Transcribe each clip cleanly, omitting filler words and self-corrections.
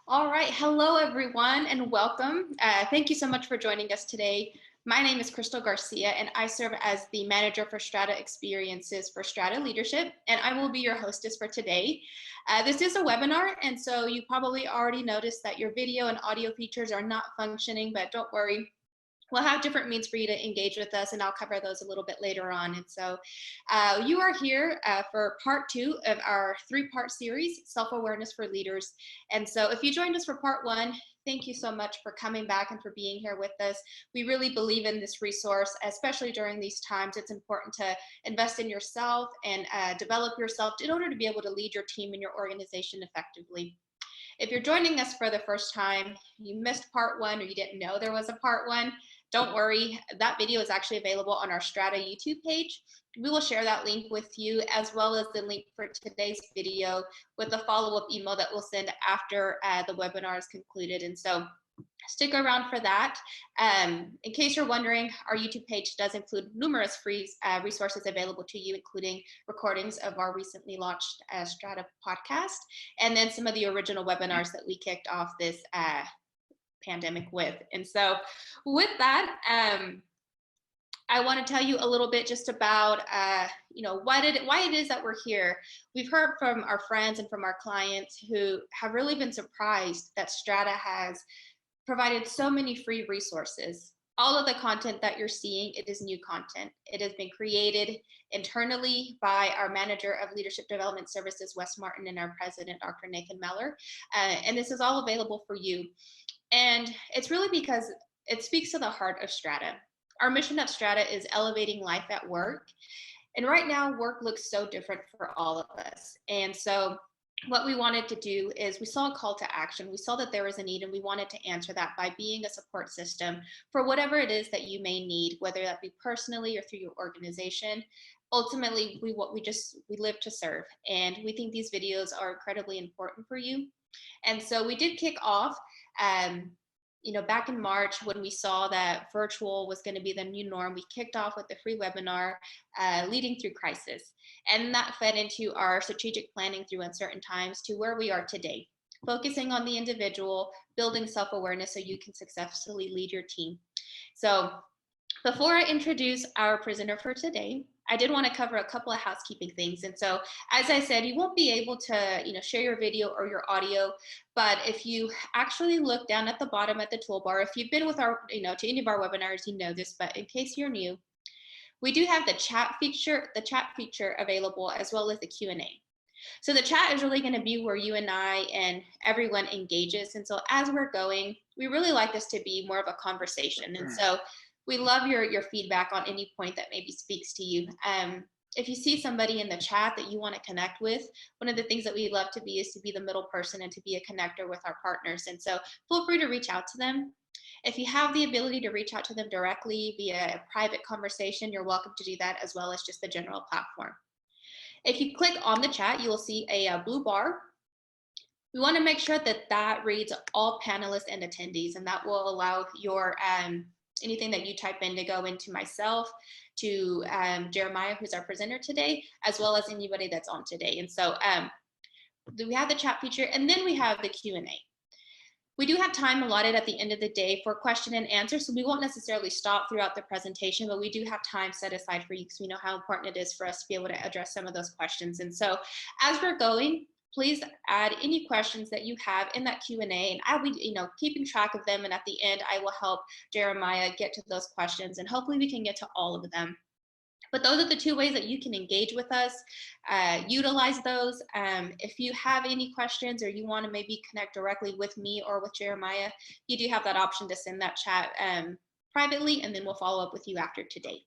All right. Hello, everyone, and welcome. Thank you so much for joining us today. My name is Crystal Garcia, and I serve as the manager for Strata Experiences for Strata Leadership, and I will be your hostess for today. This is a webinar, and so you probably already noticed that your video and audio features are not functioning, but don't worry. We'll have different means for you to engage with us, and I'll cover those a little bit later on. And so you are here for part 2 of our 3-part series, Self-Awareness for Leaders. And so if you joined us for part 1, thank you so much for coming back and for being here with us. We really believe in this resource, especially during these times. It's important to invest in yourself and develop yourself in order to be able to lead your team and your organization effectively. If you're joining us for the first time, you missed part 1 or you didn't know there was a part 1, don't worry, that video is actually available on our Strata YouTube page. We will share that link with you, as well as the link for today's video with the follow-up email that we'll send after the webinar is concluded. And so stick around for that. In case you're wondering, our YouTube page does include numerous free resources available to you, including recordings of our recently launched Strata podcast, and then some of the original webinars that we kicked off this pandemic with. And so with that, I want to tell you a little bit just about, why it is that we're here. We've heard from our friends and from our clients who have really been surprised that Strata has provided so many free resources. All of the content that you're seeing, it is new content. It has been created internally by our Manager of Leadership Development Services, Wes Martin, and our President, Dr. Nathan Meller. And this is all available for you. And it's really because it speaks to the heart of Strata. Our mission at Strata is elevating life at work. And right now, work looks so different for all of us. And so what we wanted to do is we saw a call to action. We saw that there was a need, and we wanted to answer that by being a support system for whatever it is that you may need, whether that be personally or through your organization. Ultimately, we live to serve, and we think these videos are incredibly important for you. And so we did kick off, back in March when we saw that virtual was going to be the new norm. We kicked off with the free webinar, Leading Through Crisis. And that fed into our strategic planning through uncertain times to where we are today, focusing on the individual, building self-awareness so you can successfully lead your team. So before I introduce our presenter for today, I did want to cover a couple of housekeeping things. And so, as I said, you won't be able to, share your video or your audio, but if you actually look down at the bottom at the toolbar, if you've been with our, to any of our webinars, you know this, but in case you're new, we do have the chat feature available, as well as the Q&A. So the chat is really going to be where you and I and everyone engages. And so as we're going, we really like this to be more of a conversation. And so we love your feedback on any point that maybe speaks to you. If you see somebody in the chat that you want to connect with, one of the things that we love to be is to be the middle person and to be a connector with our partners. And so feel free to reach out to them. If you have the ability to reach out to them directly via a private conversation, you're welcome to do that, as well as just the general platform. If you click on the chat, you will see a blue bar. We want to make sure that that reads all panelists and attendees, and that will allow your anything that you type in to go into myself, to Jeremiah, who's our presenter today, as well as anybody that's on today. And so we have the chat feature, and then we have the Q&A. We do have time allotted at the end of the day for question and answer, so we won't necessarily stop throughout the presentation, but we do have time set aside for you because we know how important it is for us to be able to address some of those questions. And so as we're going, please add any questions that you have in that Q&A, and I'll be, keeping track of them. And at the end, I will help Jeremiah get to those questions, and hopefully we can get to all of them. But those are the 2 ways that you can engage with us. Utilize those. If you have any questions or you want to maybe connect directly with me or with Jeremiah, you do have that option to send that chat privately, and then we'll follow up with you after today.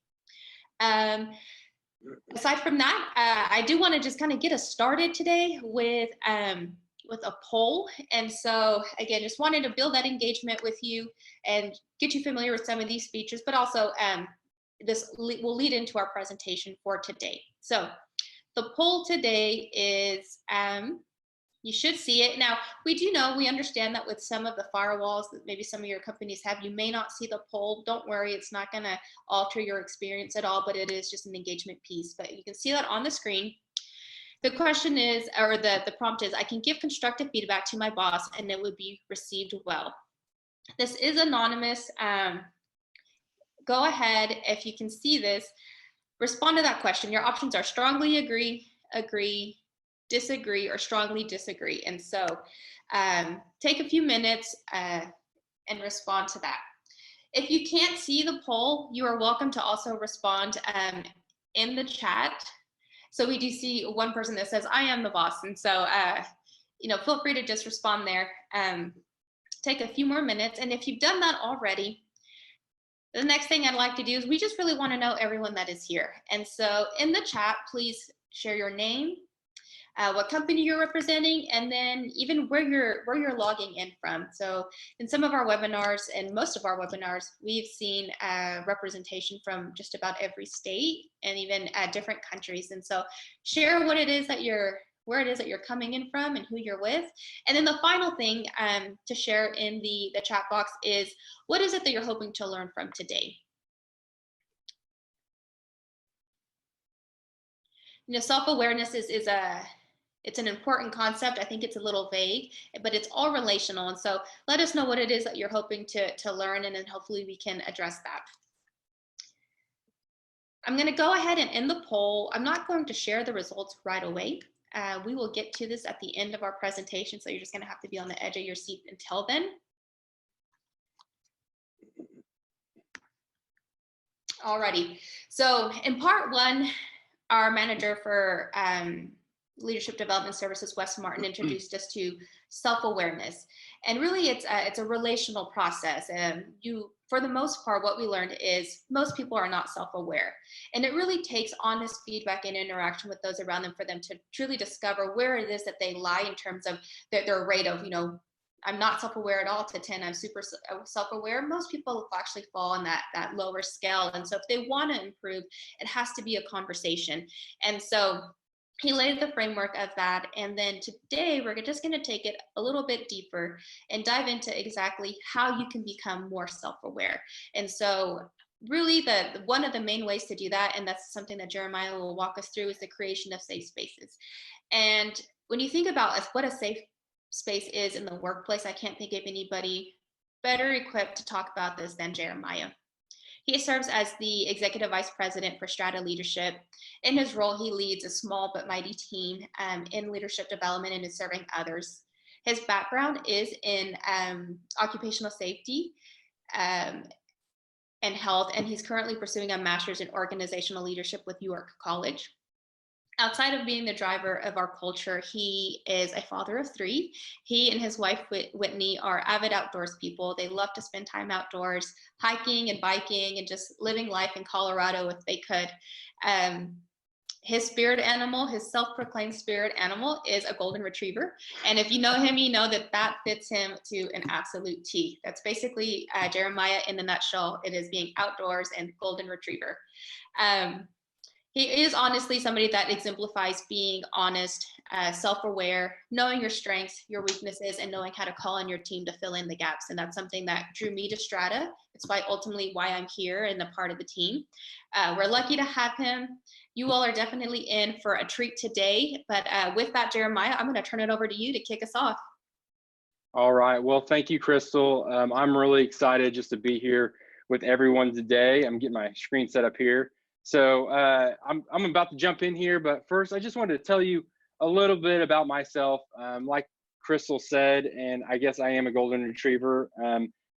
Aside from that, I do want to just kind of get us started today with a poll. And so again, just wanted to build that engagement with you and get you familiar with some of these features, but also this will lead into our presentation for today. So the poll today is, you should see it. Now, we understand that with some of the firewalls that maybe some of your companies have, you may not see the poll. Don't worry, it's not going to alter your experience at all, but it is just an engagement piece. But you can see that on the screen. The question is, or the prompt is, I can give constructive feedback to my boss and it would be received well. This is anonymous. Go ahead, if you can see this, respond to that question. Your options are strongly agree, agree, disagree, or strongly disagree. And so take a few minutes and respond to that. If you can't see the poll, you are welcome to also respond in the chat. So we do see one person that says, I am the boss. And so, feel free to just respond there. Take a few more minutes. And if you've done that already, the next thing I'd like to do is we just really want to know everyone that is here. And so in the chat, please share your name, what company you're representing, and then even where you're logging in from. So in some of our webinars and most of our webinars, we've seen representation from just about every state and even different countries. And so share what it is that where it is that you're coming in from and who you're with. And then the final thing to share in the chat box is, what is it that you're hoping to learn from today? Self-awareness is it's an important concept. I think it's a little vague, but it's all relational. And so let us know what it is that you're hoping to learn, and then hopefully we can address that. I'm going to go ahead and end the poll. I'm not going to share the results right away. We will get to this at the end of our presentation, so you're just going to have to be on the edge of your seat until then. Alrighty, so in part one, our manager for Leadership Development Services, Wes Martin, introduced us to self-awareness. And really it's a relational process. And for the most part, what we learned is most people are not self-aware. And it really takes honest feedback and interaction with those around them for them to truly discover where it is that they lie in terms of their rate of, I'm not self-aware at all to 10, I'm super self-aware. Most people actually fall on that lower scale. And so if they want to improve, it has to be a conversation. And so he laid the framework of that. And then today we're just going to take it a little bit deeper and dive into exactly how you can become more self-aware. And so really one of the main ways to do that, and that's something that Jeremiah will walk us through, is the creation of safe spaces. And when you think about what a safe space is in the workplace, I can't think of anybody better equipped to talk about this than Jeremiah. He serves as the Executive Vice President for Strata Leadership. In his role, he leads a small but mighty team in leadership development and is serving others. His background is in occupational safety and health, and he's currently pursuing a master's in organizational leadership with York College. Outside of being the driver of our culture, he is a father of 3. He and his wife, Whitney, are avid outdoors people. They love to spend time outdoors, hiking and biking and just living life in Colorado if they could. His spirit animal, his self-proclaimed spirit animal, is a golden retriever. And if you know him, you know that fits him to an absolute T. That's basically Jeremiah in a nutshell. It is being outdoors and golden retriever. He is honestly somebody that exemplifies being honest, self-aware, knowing your strengths, your weaknesses, and knowing how to call on your team to fill in the gaps. And that's something that drew me to Strata. It's ultimately why I'm here and a part of the team. We're lucky to have him. You all are definitely in for a treat today. But with that, Jeremiah, I'm going to turn it over to you to kick us off. All right. Well, thank you, Crystal. I'm really excited just to be here with everyone today. I'm getting my screen set up here. So I'm about to jump in here, but first I just wanted to tell you a little bit about myself. Like Crystal said, and I guess I am a golden retriever.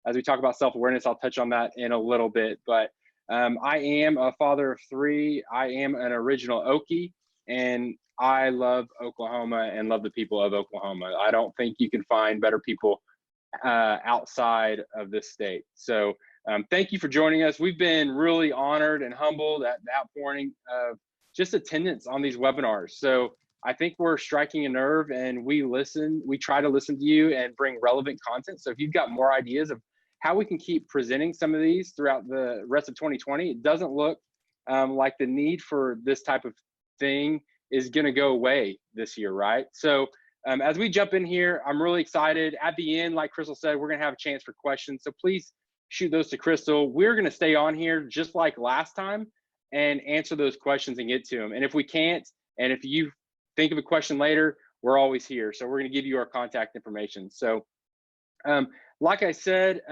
As we talk about self-awareness, I'll touch on that in a little bit, but I am a father of 3. I am an original Okie, and I love Oklahoma and love the people of Oklahoma. I don't think you can find better people outside of this state. So thank you for joining us. We've been really honored and humbled at the outpouring of just attendance on these webinars. So I think we're striking a nerve, and we try to listen to you and bring relevant content. So if you've got more ideas of how we can keep presenting some of these throughout the rest of 2020, it doesn't look like the need for this type of thing is going to go away this year, right? So as we jump in here, I'm really excited. At the end, like Crystal said, we're going to have a chance for questions. So please shoot those to Crystal. We're going to stay on here just like last time and answer those questions and get to them. And if we can't, and if you think of a question later, we're always here. So we're going to give you our contact information. So like I said,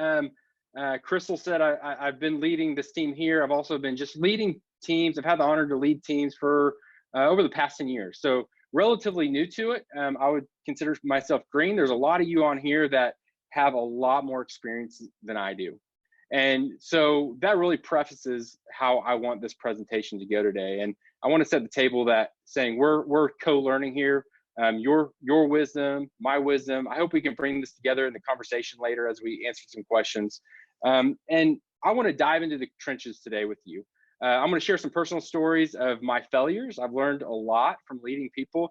Crystal said, I've been leading this team here. I've also been just leading teams. I've had the honor to lead teams for over the past 10 years. So relatively new to it. I would consider myself green. There's a lot of you on here that have a lot more experience than I do. And so that really prefaces how I want this presentation to go today. And I want to set the table that saying we're co-learning here. Your wisdom, my wisdom. I hope we can bring this together in the conversation later as we answer some questions. And I want to dive into the trenches today with you. I'm going to share some personal stories of my failures. I've learned a lot from leading people.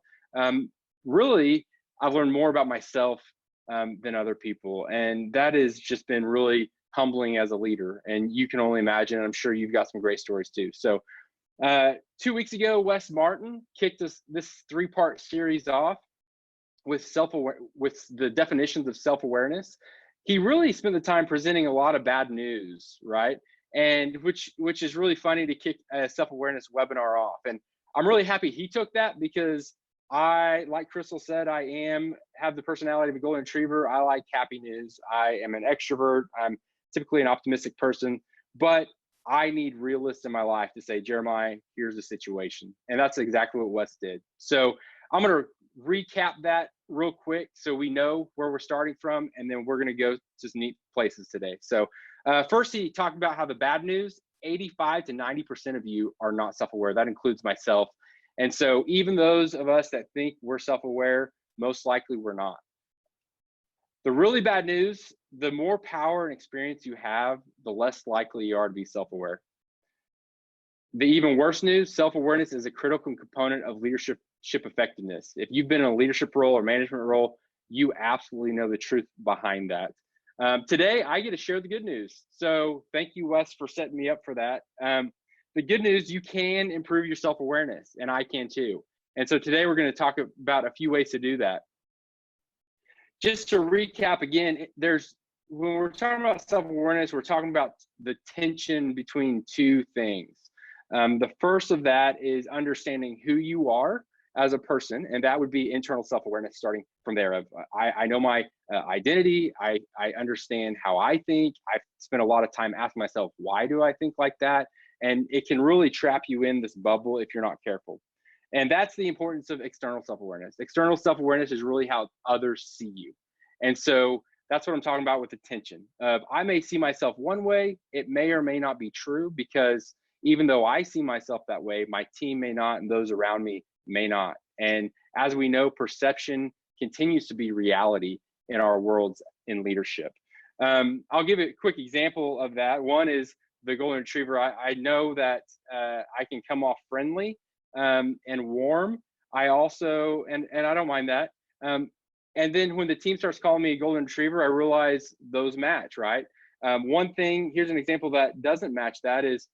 Really, I've learned more about myself than other people. And that has just been really humbling as a leader. And you can only imagine, I'm sure you've got some great stories too. So 2 weeks ago, Wes Martin kicked this 3-part series off with the definitions of self-awareness. He really spent the time presenting a lot of bad news, right? And which is really funny to kick a self-awareness webinar off. And I'm really happy he took that because I, like Crystal said, have the personality of a golden retriever. I like happy news. I am an extrovert. I'm typically an optimistic person, but I need realists in my life to say, Jeremiah, here's the situation. And that's exactly what Wes did. So I'm going to recap that real quick so we know where we're starting from, and then we're going to go to some neat places today. So first, he talked about how the bad news, 85 to 90% of you are not self-aware. That includes myself. And so even those of us that think we're self-aware, most likely we're not. The really bad news, the more power and experience you have, the less likely you are to be self-aware. The even worse news, self-awareness is a critical component of leadership effectiveness. If you've been in a leadership role or management role, you absolutely know the truth behind that. Today, I get to share the good news. So thank you, Wes, for setting me up for that. The good news, you can improve your self-awareness, and I can too. And so today we're going to talk about a few ways to do that. Just to recap again, when we're talking about self-awareness, we're talking about the tension between two things. The first of that is understanding who you are as a person, and that would be internal self-awareness, starting from there. I know my identity, I understand how I think. I've spent a lot of time asking myself, why do I think like that? And it can really trap you in this bubble if you're not careful. And that's the importance of external self-awareness. External self-awareness is really how others see you. And so that's what I'm talking about with the tension. I may see myself one way, it may or may not be true, because even though I see myself that way, my team may not, and those around me may not. And as we know, perception continues to be reality in our worlds in leadership. I'll give a quick example of that. One is the golden retriever. I know that I can come off friendly and warm. I also, and I don't mind that. And then when the team starts calling me a golden retriever, I realize those match, right? One thing, here's an example that doesn't match that is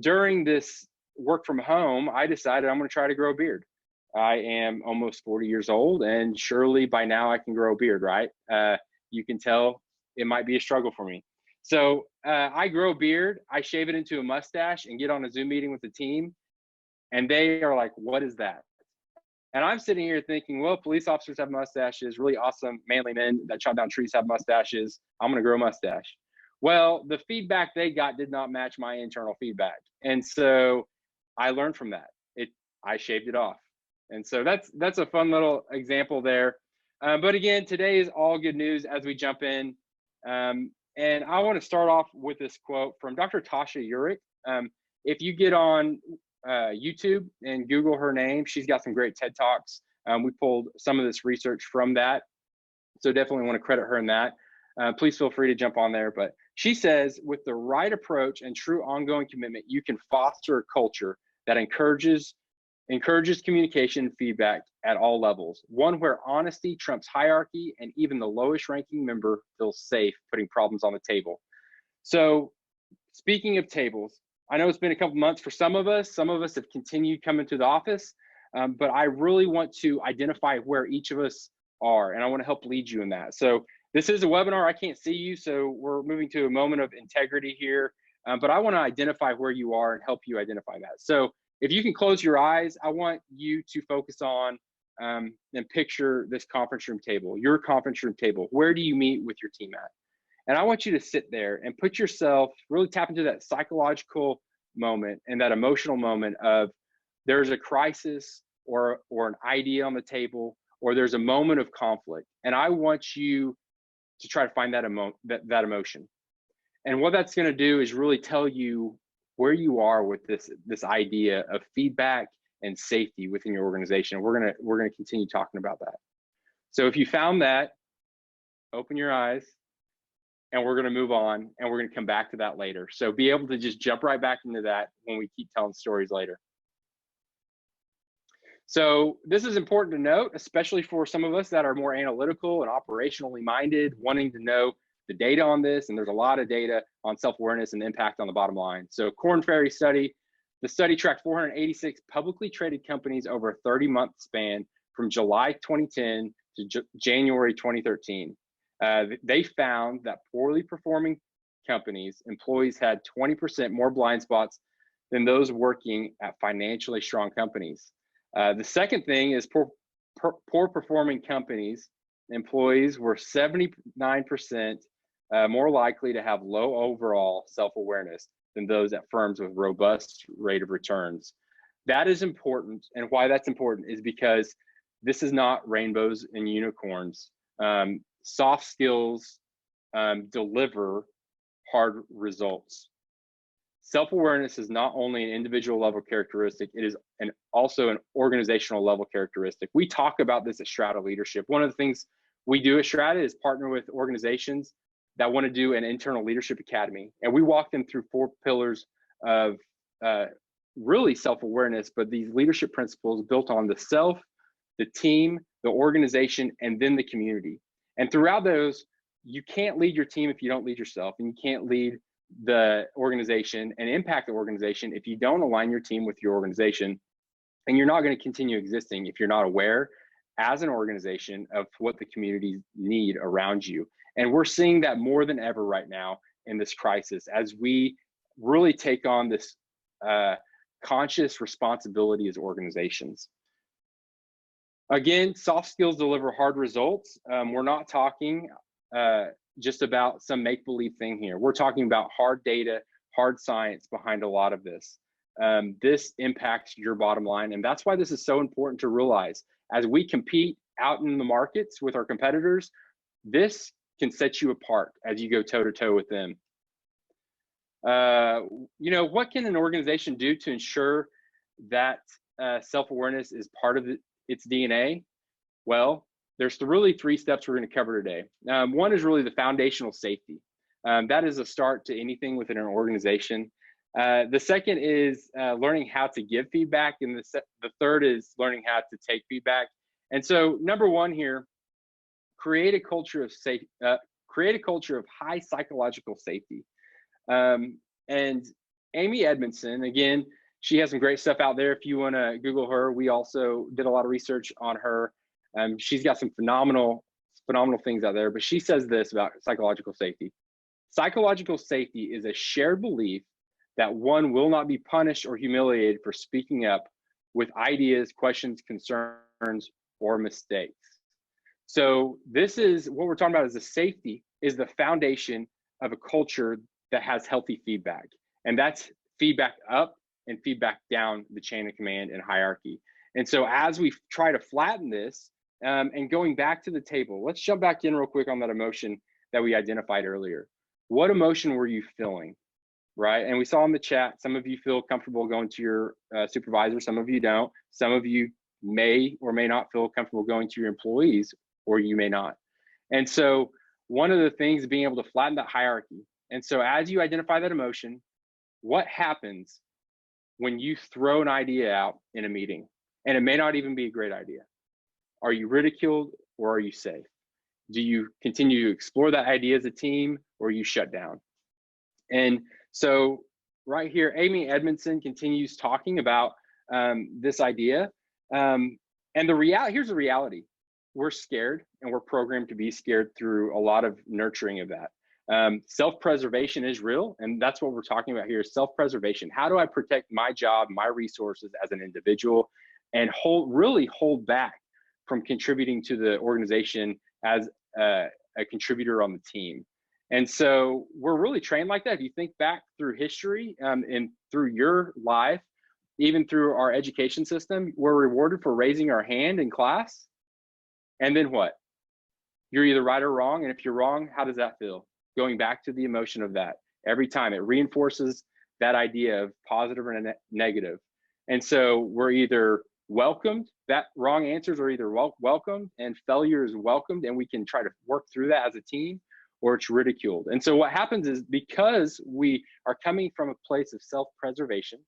during this work from home, I decided I'm going to try to grow a beard. I am almost 40 years old, and surely by now I can grow a beard, right? You can tell it might be a struggle for me. So I grow a beard, I shave it into a mustache and get on a Zoom meeting with the team. And they are like, what is that? And I'm sitting here thinking, well, police officers have mustaches, really awesome manly men that chop down trees have mustaches. I'm going to grow a mustache. Well, the feedback they got did not match my internal feedback. And so I learned from that. I shaved it off. And so that's a fun little example there. But again, today is all good news as we jump in. And I want to start off with this quote from Dr. Tasha Eurich. If you get on YouTube and Google her name, she's got some great TED Talks. We pulled some of this research from that. So definitely want to credit her in that. Please feel free to jump on there. But she says, with the right approach and true ongoing commitment, you can foster a culture that encourages communication and feedback at all levels. One where honesty trumps hierarchy and even the lowest ranking member feels safe putting problems on the table. So speaking of tables, I know it's been a couple months for some of us. Some of us have continued coming to the office, but I really want to identify where each of us are, and I want to help lead you in that. So this is a webinar. I can't see you, so we're moving to a moment of integrity here, but I want to identify where you are and help you identify that. So if you can close your eyes, I want you to focus on and picture this conference room table, your conference room table. Where do you meet with your team at? And I want you to sit there and put yourself, really tap into that psychological moment and that emotional moment of there's a crisis or an idea on the table, or there's a moment of conflict. And I want you to try to find that emotion. And what that's going to do is really tell you where you are with this idea of feedback and safety within your organization. We're gonna continue talking about that. So if you found that, open your eyes, and we're gonna move on, and we're gonna come back to that later. So be able to just jump right back into that when we keep telling stories later. So this is important to note, especially for some of us that are more analytical and operationally minded, wanting to know the data on this. And there's a lot of data on self-awareness and the impact on the bottom line. So Korn Ferry study, the study tracked 486 publicly traded companies over a 30-month span from July 2010 to January 2013. They found that poorly performing companies, employees had 20% more blind spots than those working at financially strong companies. The second thing is poor performing companies, employees were 79% more likely to have low overall self-awareness than those at firms with robust rate of returns. That is important, and why that's important is because this is not rainbows and unicorns. Soft skills deliver hard results. Self-awareness is not only an individual level characteristic, it is also an organizational level characteristic. We talk about this at Strata Leadership. One of the things we do at Strata is partner with organizations that want to do an internal leadership academy. And we walk them through 4 pillars of really self-awareness, but these leadership principles built on the self, the team, the organization, and then the community. And throughout those, you can't lead your team if you don't lead yourself, and you can't lead the organization and impact the organization if you don't align your team with your organization. And you're not going to continue existing if you're not aware as an organization of what the communities need around you. And we're seeing that more than ever right now in this crisis, as we really take on this conscious responsibility as organizations. Again, soft skills deliver hard results. We're not talking just about some make-believe thing here. We're talking about hard data, hard science behind a lot of this. This impacts your bottom line, and that's why this is so important to realize. As we compete out in the markets with our competitors, this can set you apart as you go toe-to-toe with them. You know, what can an organization do to ensure that self-awareness is part of its DNA? Well, there's really 3 steps we're going to cover today. One is really the foundational safety. That is a start to anything within an organization. The second is learning how to give feedback, and the third is learning how to take feedback. And so, number 1 here, create a culture of high psychological safety. And Amy Edmondson, again, she has some great stuff out there. If you want to Google her, we also did a lot of research on her. She's got some phenomenal things out there, but she says this about psychological safety. Psychological safety is a shared belief that one will not be punished or humiliated for speaking up with ideas, questions, concerns, or mistakes. So this is what we're talking about, is the safety is the foundation of a culture that has healthy feedback. And that's feedback up and feedback down the chain of command and hierarchy. And so as we try to flatten this, and going back to the table, let's jump back in real quick on that emotion that we identified earlier. What emotion were you feeling, right? And we saw in the chat, some of you feel comfortable going to your supervisor, some of you don't. Some of you may or may not feel comfortable going to your employees, or you may not. And so one of the things is being able to flatten that hierarchy. And so as you identify that emotion, what happens when you throw an idea out in a meeting? And it may not even be a great idea. Are you ridiculed, or are you safe? Do you continue to explore that idea as a team, or are you shut down? And so right here, Amy Edmondson continues talking about this idea. And here's the reality. We're scared, and we're programmed to be scared through a lot of nurturing of that. Self-preservation is real, and that's what we're talking about here, self-preservation. How do I protect my job, my resources as an individual, and really hold back from contributing to the organization as a contributor on the team. And so we're really trained like that. If you think back through history and through your life, even through our education system, we're rewarded for raising our hand in class. And then what? You're either right or wrong. And if you're wrong, how does that feel? Going back to the emotion of that every time, it reinforces that idea of positive or negative. And so we're either welcomed, that wrong answers are either welcomed and failure is welcomed, and we can try to work through that as a team, or it's ridiculed. And so what happens is, because we are coming from a place of self-preservation,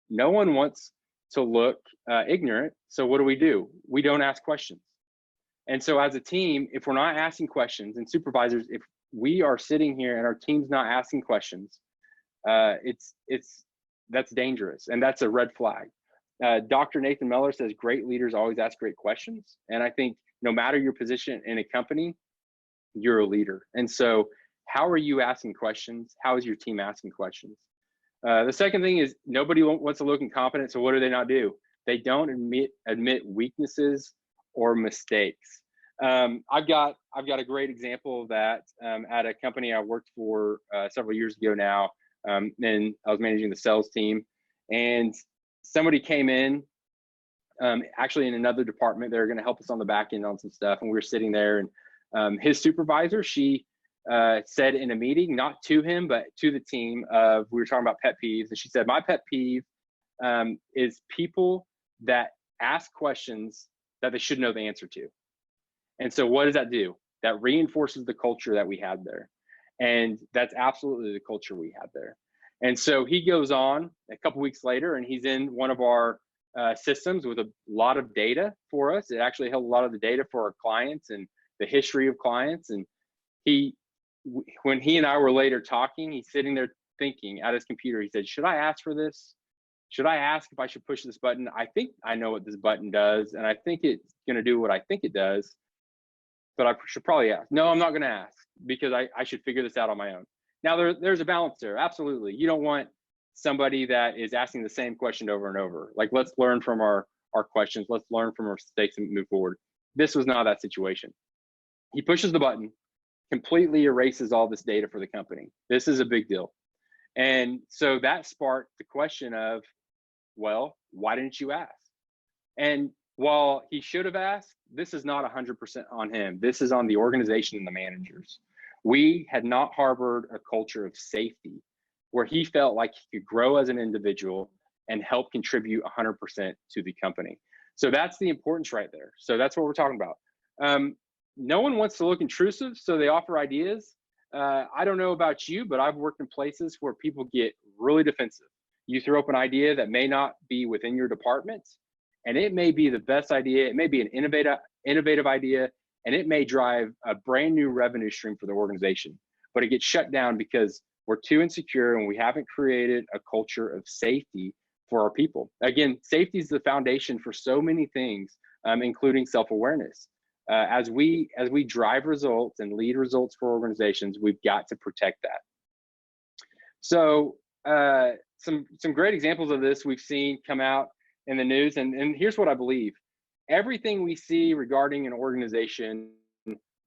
no one wants to look ignorant. So what do? We don't ask questions. And so as a team, if we're not asking questions, and supervisors, if we are sitting here and our team's not asking questions, that's dangerous, and that's a red flag. Dr. Nathan Miller says great leaders always ask great questions. And I think no matter your position in a company, you're a leader. And so how are you asking questions? How is your team asking questions? The second thing is, nobody wants to look incompetent. So what do they not do? They don't admit weaknesses or mistakes. I've got a great example of that at a company I worked for several years ago now. And I was managing the sales team, and somebody came in, actually in another department. They're going to help us on the back end on some stuff. And we were sitting there, and his supervisor, she said in a meeting, not to him, but to the team, we were talking about pet peeves. And she said, my pet peeve is people that ask questions that they should know the answer to. And so what does that do? That reinforces the culture that we had there. And that's absolutely the culture we had there. And so he goes on a couple weeks later, and he's in one of our systems with a lot of data for us. It actually held a lot of the data for our clients and the history of clients. And when he and I were later talking, he's sitting there thinking at his computer. He said, should I ask for this? Should I ask if I should push this button? I think I know what this button does, and I think it's going to do what I think it does, but I should probably ask. No, I'm not going to ask, because I should figure this out on my own. Now, there's a balance there. Absolutely. You don't want somebody that is asking the same question over and over. Like, let's learn from our questions. Let's learn from our mistakes and move forward. This was not that situation. He pushes the button, completely erases all this data for the company. This is a big deal. And so that sparked the question of, well, why didn't you ask? And while he should have asked, this is not 100% on him. This is on the organization and the managers. We had not harbored a culture of safety where he felt like he could grow as an individual and help contribute 100% to the company. So that's the importance right there. So that's what we're talking about. No one wants to look intrusive, so they offer ideas. I don't know about you, but I've worked in places where people get really defensive. You throw up an idea that may not be within your department, and it may be the best idea. It may be an innovative idea, and it may drive a brand new revenue stream for the organization, but it gets shut down because we're too insecure and we haven't created a culture of safety for our people. Again, safety is the foundation for so many things, including self-awareness. As we drive results and lead results for organizations, we've got to protect that. So some great examples of this we've seen come out in the news, and here's what I believe. Everything we see regarding an organization,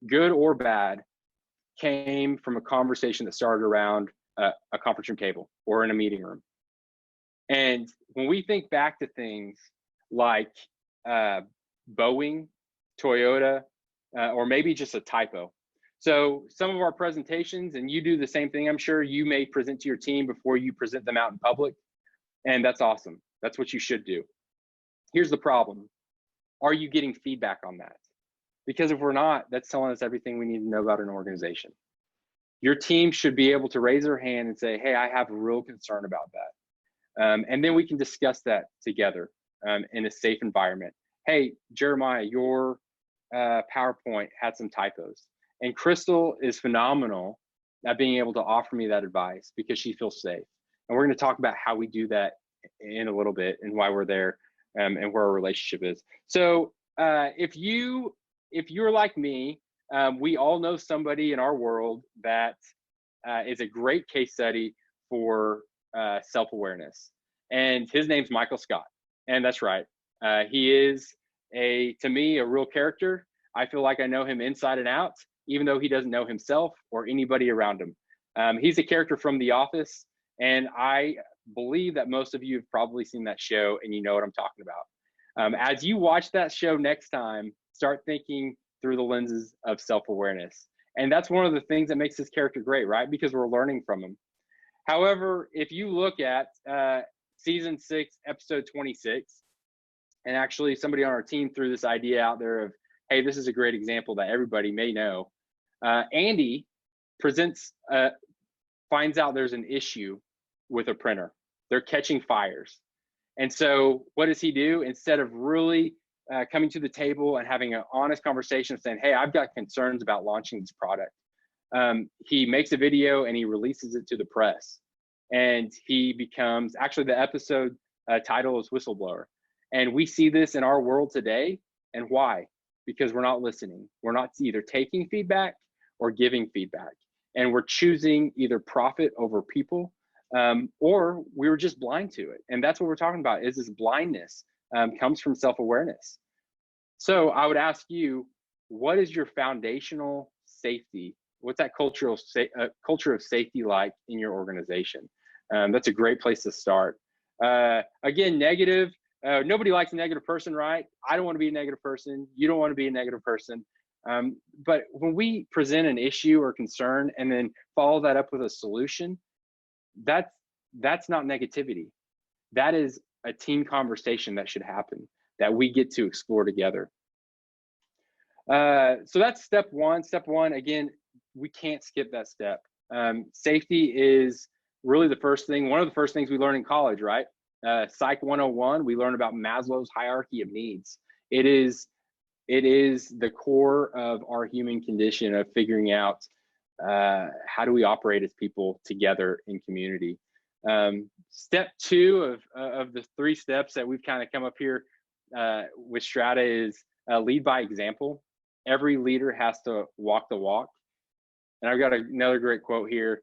good or bad, came from a conversation that started around a conference room table or in a meeting room. And when we think back to things like Boeing, Toyota, or maybe just a typo. So some of our presentations, and you do the same thing, I'm sure, you may present to your team before you present them out in public. And that's awesome. That's what you should do. Here's the problem. Are you getting feedback on that? Because if we're not, that's telling us everything we need to know about an organization. Your team should be able to raise their hand and say, hey, I have a real concern about that. And then we can discuss that together in a safe environment. Hey, Jeremiah, your PowerPoint had some typos. And Crystal is phenomenal at being able to offer me that advice because she feels safe. And we're going to talk about how we do that in a little bit and why we're there and where our relationship is. So if you're like me, we all know somebody in our world that is a great case study for self-awareness. And his name's Michael Scott. And that's right. He is to me, a real character. I feel like I know him inside and out, even though he doesn't know himself or anybody around him. He's a character from The Office, and I believe that most of you have probably seen that show and you know what I'm talking about. As you watch that show next time, start thinking through the lenses of self-awareness. And that's one of the things that makes this character great, right? Because we're learning from him. However, if you look at season 6, episode 26, and actually somebody on our team threw this idea out there of, hey, this is a great example that everybody may know. Andy finds out there's an issue with a printer. They're catching fires. And so what does he do? Instead of really coming to the table and having an honest conversation saying, hey, I've got concerns about launching this product, he makes a video and he releases it to the press. And he becomes, actually the episode title is Whistleblower. And we see this in our world today. And why? Because we're not listening. We're not either taking feedback or giving feedback. And we're choosing either profit over people, or we were just blind to it. And that's what we're talking about, is this blindness comes from self-awareness. So I would ask you, what is your foundational safety? What's that culture of safety like in your organization? That's a great place to start. Again, negative. Nobody likes a negative person, right? I don't want to be a negative person. You don't want to be a negative person. But when we present an issue or concern and then follow that up with a solution, that's not negativity. That is a team conversation that should happen, that we get to explore together. So that's step one. Step one, again, we can't skip that step. Safety is really the first thing, one of the first things we learn in college, right? Psych 101, we learn about Maslow's hierarchy of needs. It is the core of our human condition of figuring out how do we operate as people together in community. Step two of the 3 steps that we've kind of come up here with Strata is lead by example. Every leader has to walk the walk. And I've got another great quote here.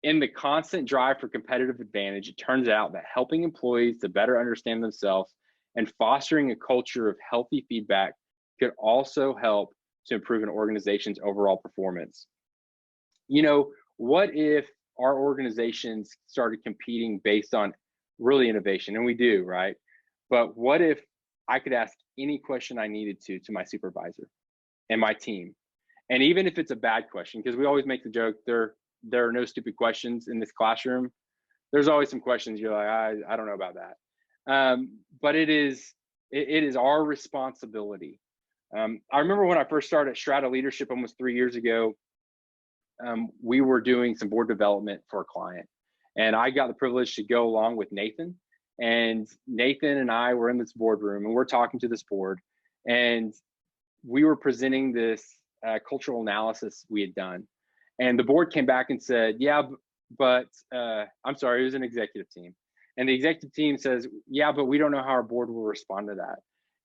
In the constant drive for competitive advantage, it turns out that helping employees to better understand themselves and fostering a culture of healthy feedback could also help to improve an organization's overall performance. You know, what if our organizations started competing based on really innovation? And we do, right? But what if I could ask any question I needed to my supervisor and my team? And even if it's a bad question, because we always make the joke, there are no stupid questions in this classroom. There's always some questions you're like, I don't know about that. But it is our responsibility. I remember when I first started Strata Leadership almost 3 years ago, we were doing some board development for a client. And I got the privilege to go along with Nathan. And Nathan and I were in this boardroom and we're talking to this board. And we were presenting this cultural analysis we had done. And the board came back and said, yeah, but I'm sorry, it was an executive team. And the executive team says, yeah, but we don't know how our board will respond to that.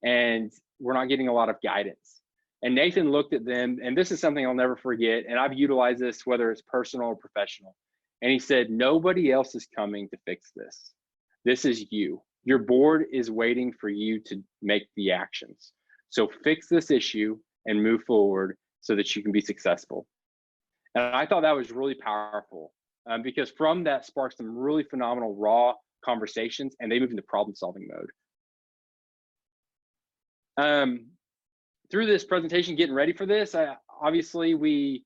And we're not getting a lot of guidance. And Nathan looked at them, and this is something I'll never forget. And I've utilized this, whether it's personal or professional. And he said, nobody else is coming to fix this. This is you. Your board is waiting for you to make the actions. So fix this issue and move forward so that you can be successful. And I thought that was really powerful because from that sparked some really phenomenal raw conversations, and they moved into problem-solving mode. Through this presentation, getting ready for this, obviously we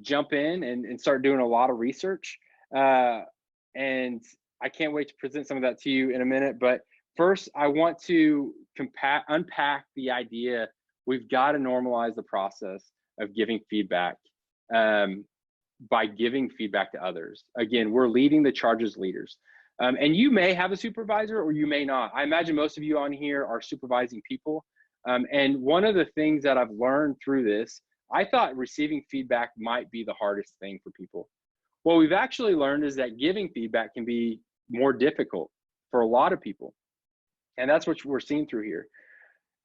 jump in and start doing a lot of research. And I can't wait to present some of that to you in a minute. But first, I want to unpack the idea we've got to normalize the process of giving feedback by giving feedback to others. Again, we're leading the charge as leaders. And you may have a supervisor or you may not. I imagine most of you on here are supervising people. And one of the things that I've learned through this, I thought receiving feedback might be the hardest thing for people. What we've actually learned is that giving feedback can be more difficult for a lot of people. And that's what we're seeing through here.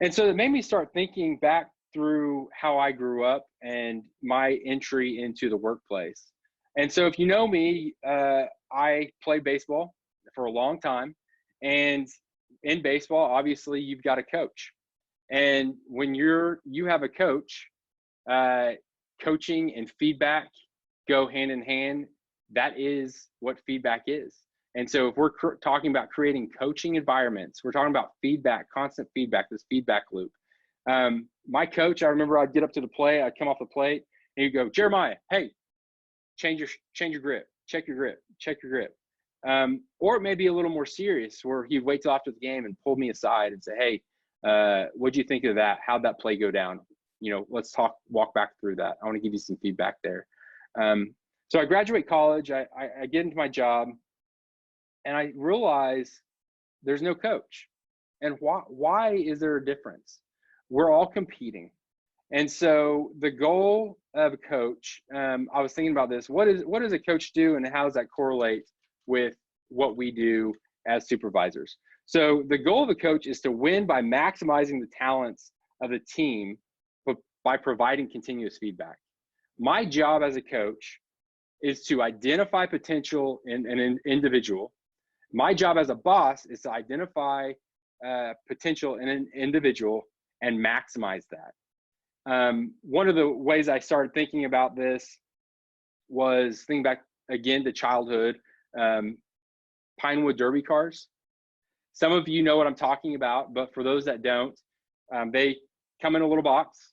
And so it made me start thinking back through how I grew up and my entry into the workplace. And so if you know me, I played baseball for a long time. And in baseball, obviously you've got a coach. And when you have a coach, coaching and feedback go hand in hand. That is what feedback is. And so if we're talking about creating coaching environments, we're talking about feedback, constant feedback, this feedback loop. My coach, I remember I'd get up to the plate, I'd come off the plate, and he'd go, Jeremiah, hey, change your grip, check your grip, check your grip. Or it may be a little more serious where he'd wait till after the game and pull me aside and say, hey, what'd you think of that? How'd that play go down? Let's walk back through that. I want to give you some feedback there. So I graduate college, I get into my job, and I realize there's no coach. And why is there a difference? We're all competing. And so the goal of a coach, I was thinking about this, what does a coach do, and how does that correlate with what we do as supervisors? So the goal of a coach is to win by maximizing the talents of the team, but by providing continuous feedback. My job as a coach is to identify potential in an individual. My job as a boss is to identify potential in an individual and maximize that. One of the ways I started thinking about this was thinking back again to childhood, Pinewood Derby cars. Some of you know what I'm talking about, but for those that don't, they come in a little box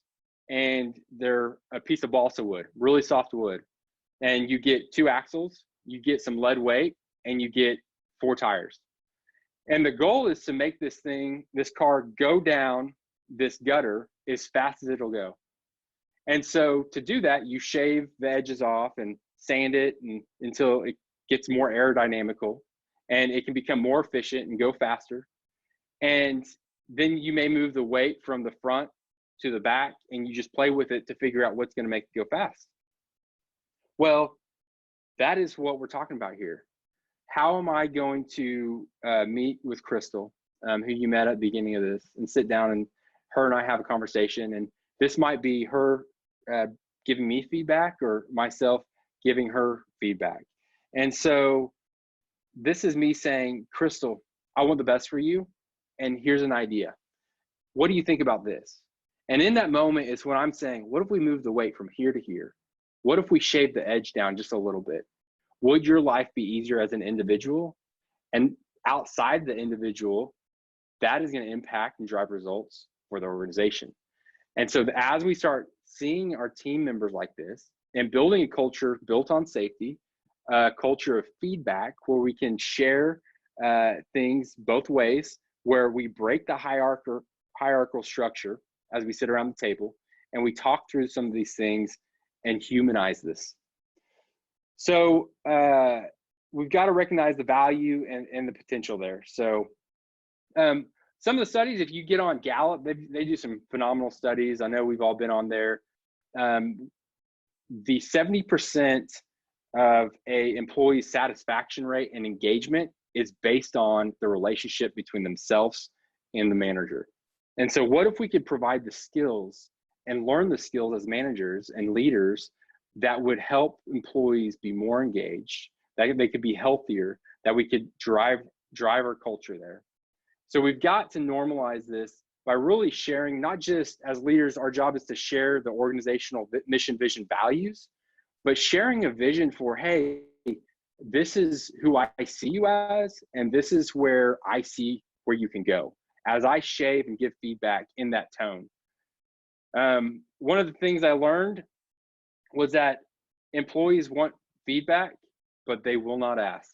and they're a piece of balsa wood, really soft wood. And you get 2 axles, you get some lead weight, and you get 4 tires. And the goal is to make this car go down this gutter as fast as it'll go. And so to do that, you shave the edges off and sand it until it gets more aerodynamical and it can become more efficient and go faster. And then you may move the weight from the front to the back, and you just play with it to figure out what's going to make it go fast. Well, that is what we're talking about here. How am I going to meet with Crystal, who you met at the beginning of this, and sit down and her and I have a conversation? And this might be her giving me feedback or myself giving her feedback. And so this is me saying, Crystal, I want the best for you. And here's an idea. What do you think about this? And in that moment is when I'm saying, what if we move the weight from here to here? What if we shave the edge down just a little bit? Would your life be easier as an individual? And outside the individual, that is going to impact and drive results for the organization. And so as we start seeing our team members like this and building a culture built on safety, a culture of feedback where we can share things both ways, where we break the hierarchical structure as we sit around the table and we talk through some of these things and humanize this. So we've got to recognize the value and the potential there. So some of the studies, if you get on Gallup, they do some phenomenal studies. I know we've all been on there. The 70% of a employee's satisfaction rate and engagement is based on the relationship between themselves and the manager. And so what if we could provide the skills and learn the skills as managers and leaders that would help employees be more engaged, that they could be healthier, that we could drive our culture there. So we've got to normalize this by really sharing, not just as leaders, our job is to share the organizational mission, vision, values, but sharing a vision for, hey, this is who I see you as, and this is where I see where you can go, as I shave and give feedback in that tone. One of the things I learned was that employees want feedback, but they will not ask.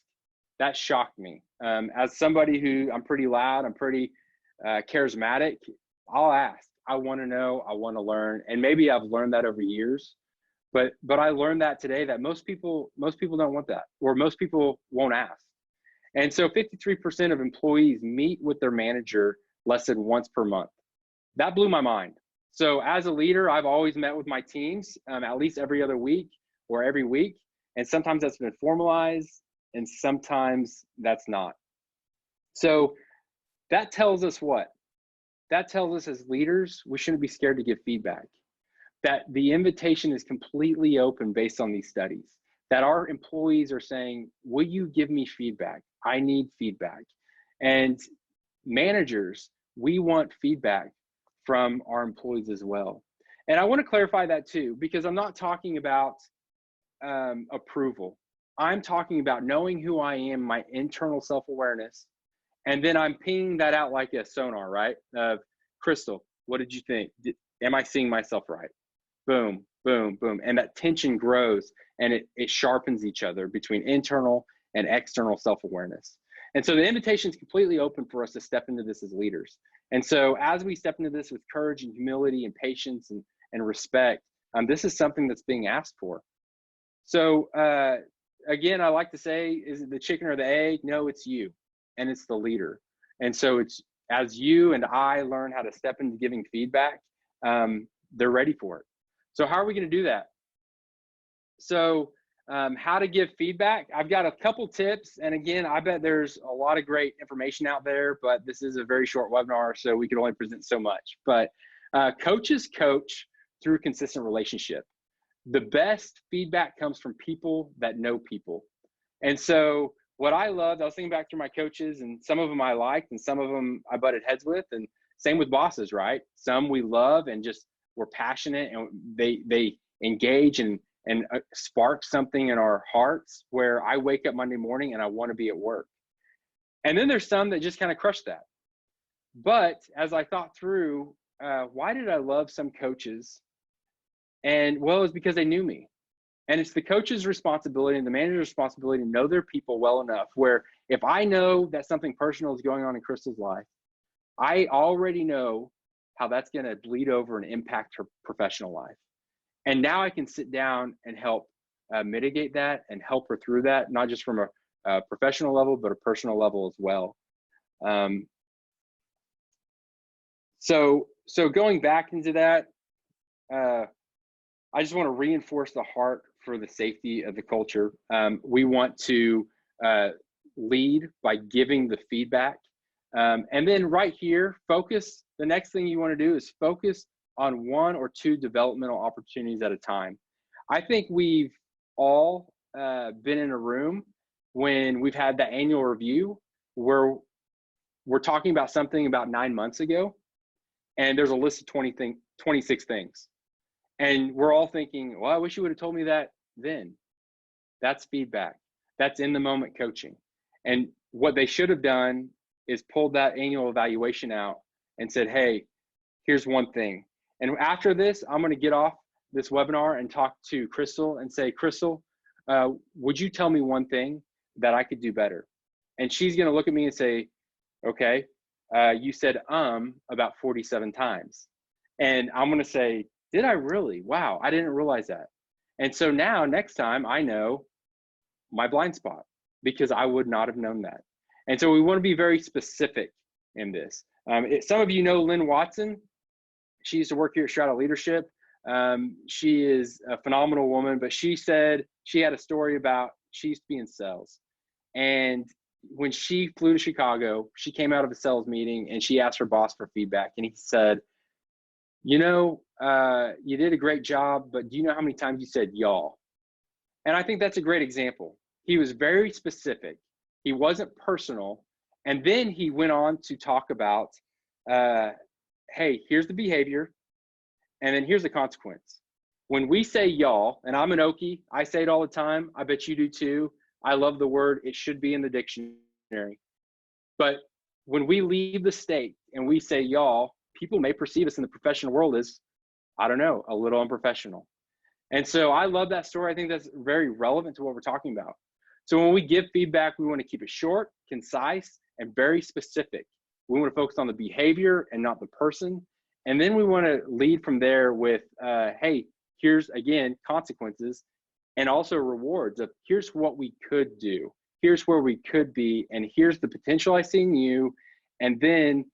That shocked me. As somebody who, I'm pretty loud, I'm pretty charismatic, I'll ask. I want to know, I want to learn. And maybe I've learned that over years, but I learned that today that most people don't want that, or most people won't ask. And so 53% of employees meet with their manager less than once per month. That blew my mind. So as a leader, I've always met with my teams at least every other week or every week. And sometimes that's been formalized and sometimes that's not. So that tells us what? That tells us as leaders, we shouldn't be scared to give feedback. That the invitation is completely open based on these studies. That our employees are saying, will you give me feedback? I need feedback. And managers, we want feedback from our employees as well. And I want to clarify that too, because I'm not talking about approval. I'm talking about knowing who I am, my internal self-awareness, and then I'm pinging that out like a sonar, right? Crystal, what did you think? Am I seeing myself right? Boom, boom, boom. And that tension grows and it sharpens each other between internal and external self-awareness. And so the invitation is completely open for us to step into this as leaders. And so as we step into this with courage and humility and patience and respect, this is something that's being asked for. So again, I like to say, is it the chicken or the egg? No, it's you, and it's the leader. And so it's as you and I learn how to step into giving feedback, they're ready for it. So how are we going to do that? So how to give feedback. I've got a couple tips. And again, I bet there's a lot of great information out there, but this is a very short webinar, so we could only present so much. But coaches coach through consistent relationship. The best feedback comes from people that know people. And so what I loved, I was thinking back through my coaches, and some of them I liked and some of them I butted heads with, and same with bosses, right? Some we love and just we're passionate and they engage and spark something in our hearts where I wake up Monday morning and I want to be at work. And then there's some that just kind of crush that. But as I thought through, why did I love some coaches? And well, it's because they knew me. And it's the coach's responsibility and the manager's responsibility to know their people well enough where if I know that something personal is going on in Crystal's life, I already know how that's going to bleed over and impact her professional life. And now I can sit down and help mitigate that and help her through that, not just from a professional level, but a personal level as well. So going back into that, I just want to reinforce the heart for the safety of the culture. We want to lead by giving the feedback. And then right here, focus. The next thing you want to do is focus on 1 or 2 developmental opportunities at a time. I think we've all been in a room when we've had that annual review where we're talking about something about 9 months ago, and there's a list of 26 things. And we're all thinking, well, I wish you would have told me that then. That's feedback. That's in the moment coaching. And what they should have done is pulled that annual evaluation out and said, hey, here's one thing. And after this, I'm going to get off this webinar and talk to Crystal and say, Crystal, would you tell me one thing that I could do better? And she's going to look at me and say, okay, you said about 47 times. And I'm going to say, did I really? Wow, I didn't realize that. And so now next time I know my blind spot because I would not have known that. And so we want to be very specific in this. Some of you know Lynn Watson. She used to work here at Strata Leadership. She is a phenomenal woman, but she said she had a story about she used to be in sales. And when she flew to Chicago, she came out of a sales meeting and she asked her boss for feedback. And he said, you know, you did a great job, but do you know how many times you said y'all? And I think that's a great example. He was very specific. He wasn't personal. And then he went on to talk about, hey, here's the behavior, and then here's the consequence. When we say y'all, and I'm an Okie, I say it all the time. I bet you do too. I love the word. It should be in the dictionary. But when we leave the state and we say y'all, people may perceive us in the professional world as, I don't know, a little unprofessional. And so I love that story. I think that's very relevant to what we're talking about. So when we give feedback, we want to keep it short, concise, and very specific. We want to focus on the behavior and not the person. And then we want to lead from there with, hey, here's, again, consequences and also rewards of here's what we could do. Here's where we could be. And here's the potential I see in you. And then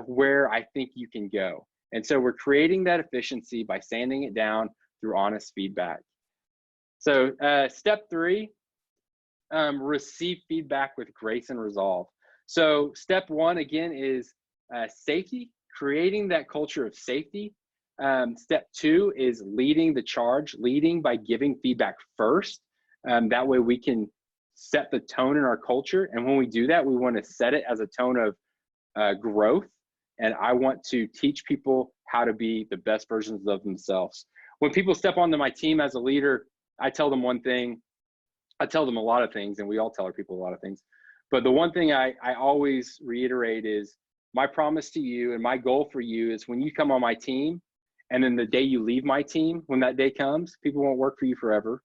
where I think you can go. And so we're creating that efficiency by sanding it down through honest feedback. So step 3, receive feedback with grace and resolve. So step 1, again, is safety, creating that culture of safety. Step 2 is leading the charge, leading by giving feedback first. That way we can set the tone in our culture. And when we do that, we want to set it as a tone of growth, and I want to teach people how to be the best versions of themselves. When people step onto my team as a leader, I tell them one thing. I tell them a lot of things, and we all tell our people a lot of things. But the one thing I always reiterate is my promise to you and my goal for you is when you come on my team, and then the day you leave my team, when that day comes, people won't work for you forever,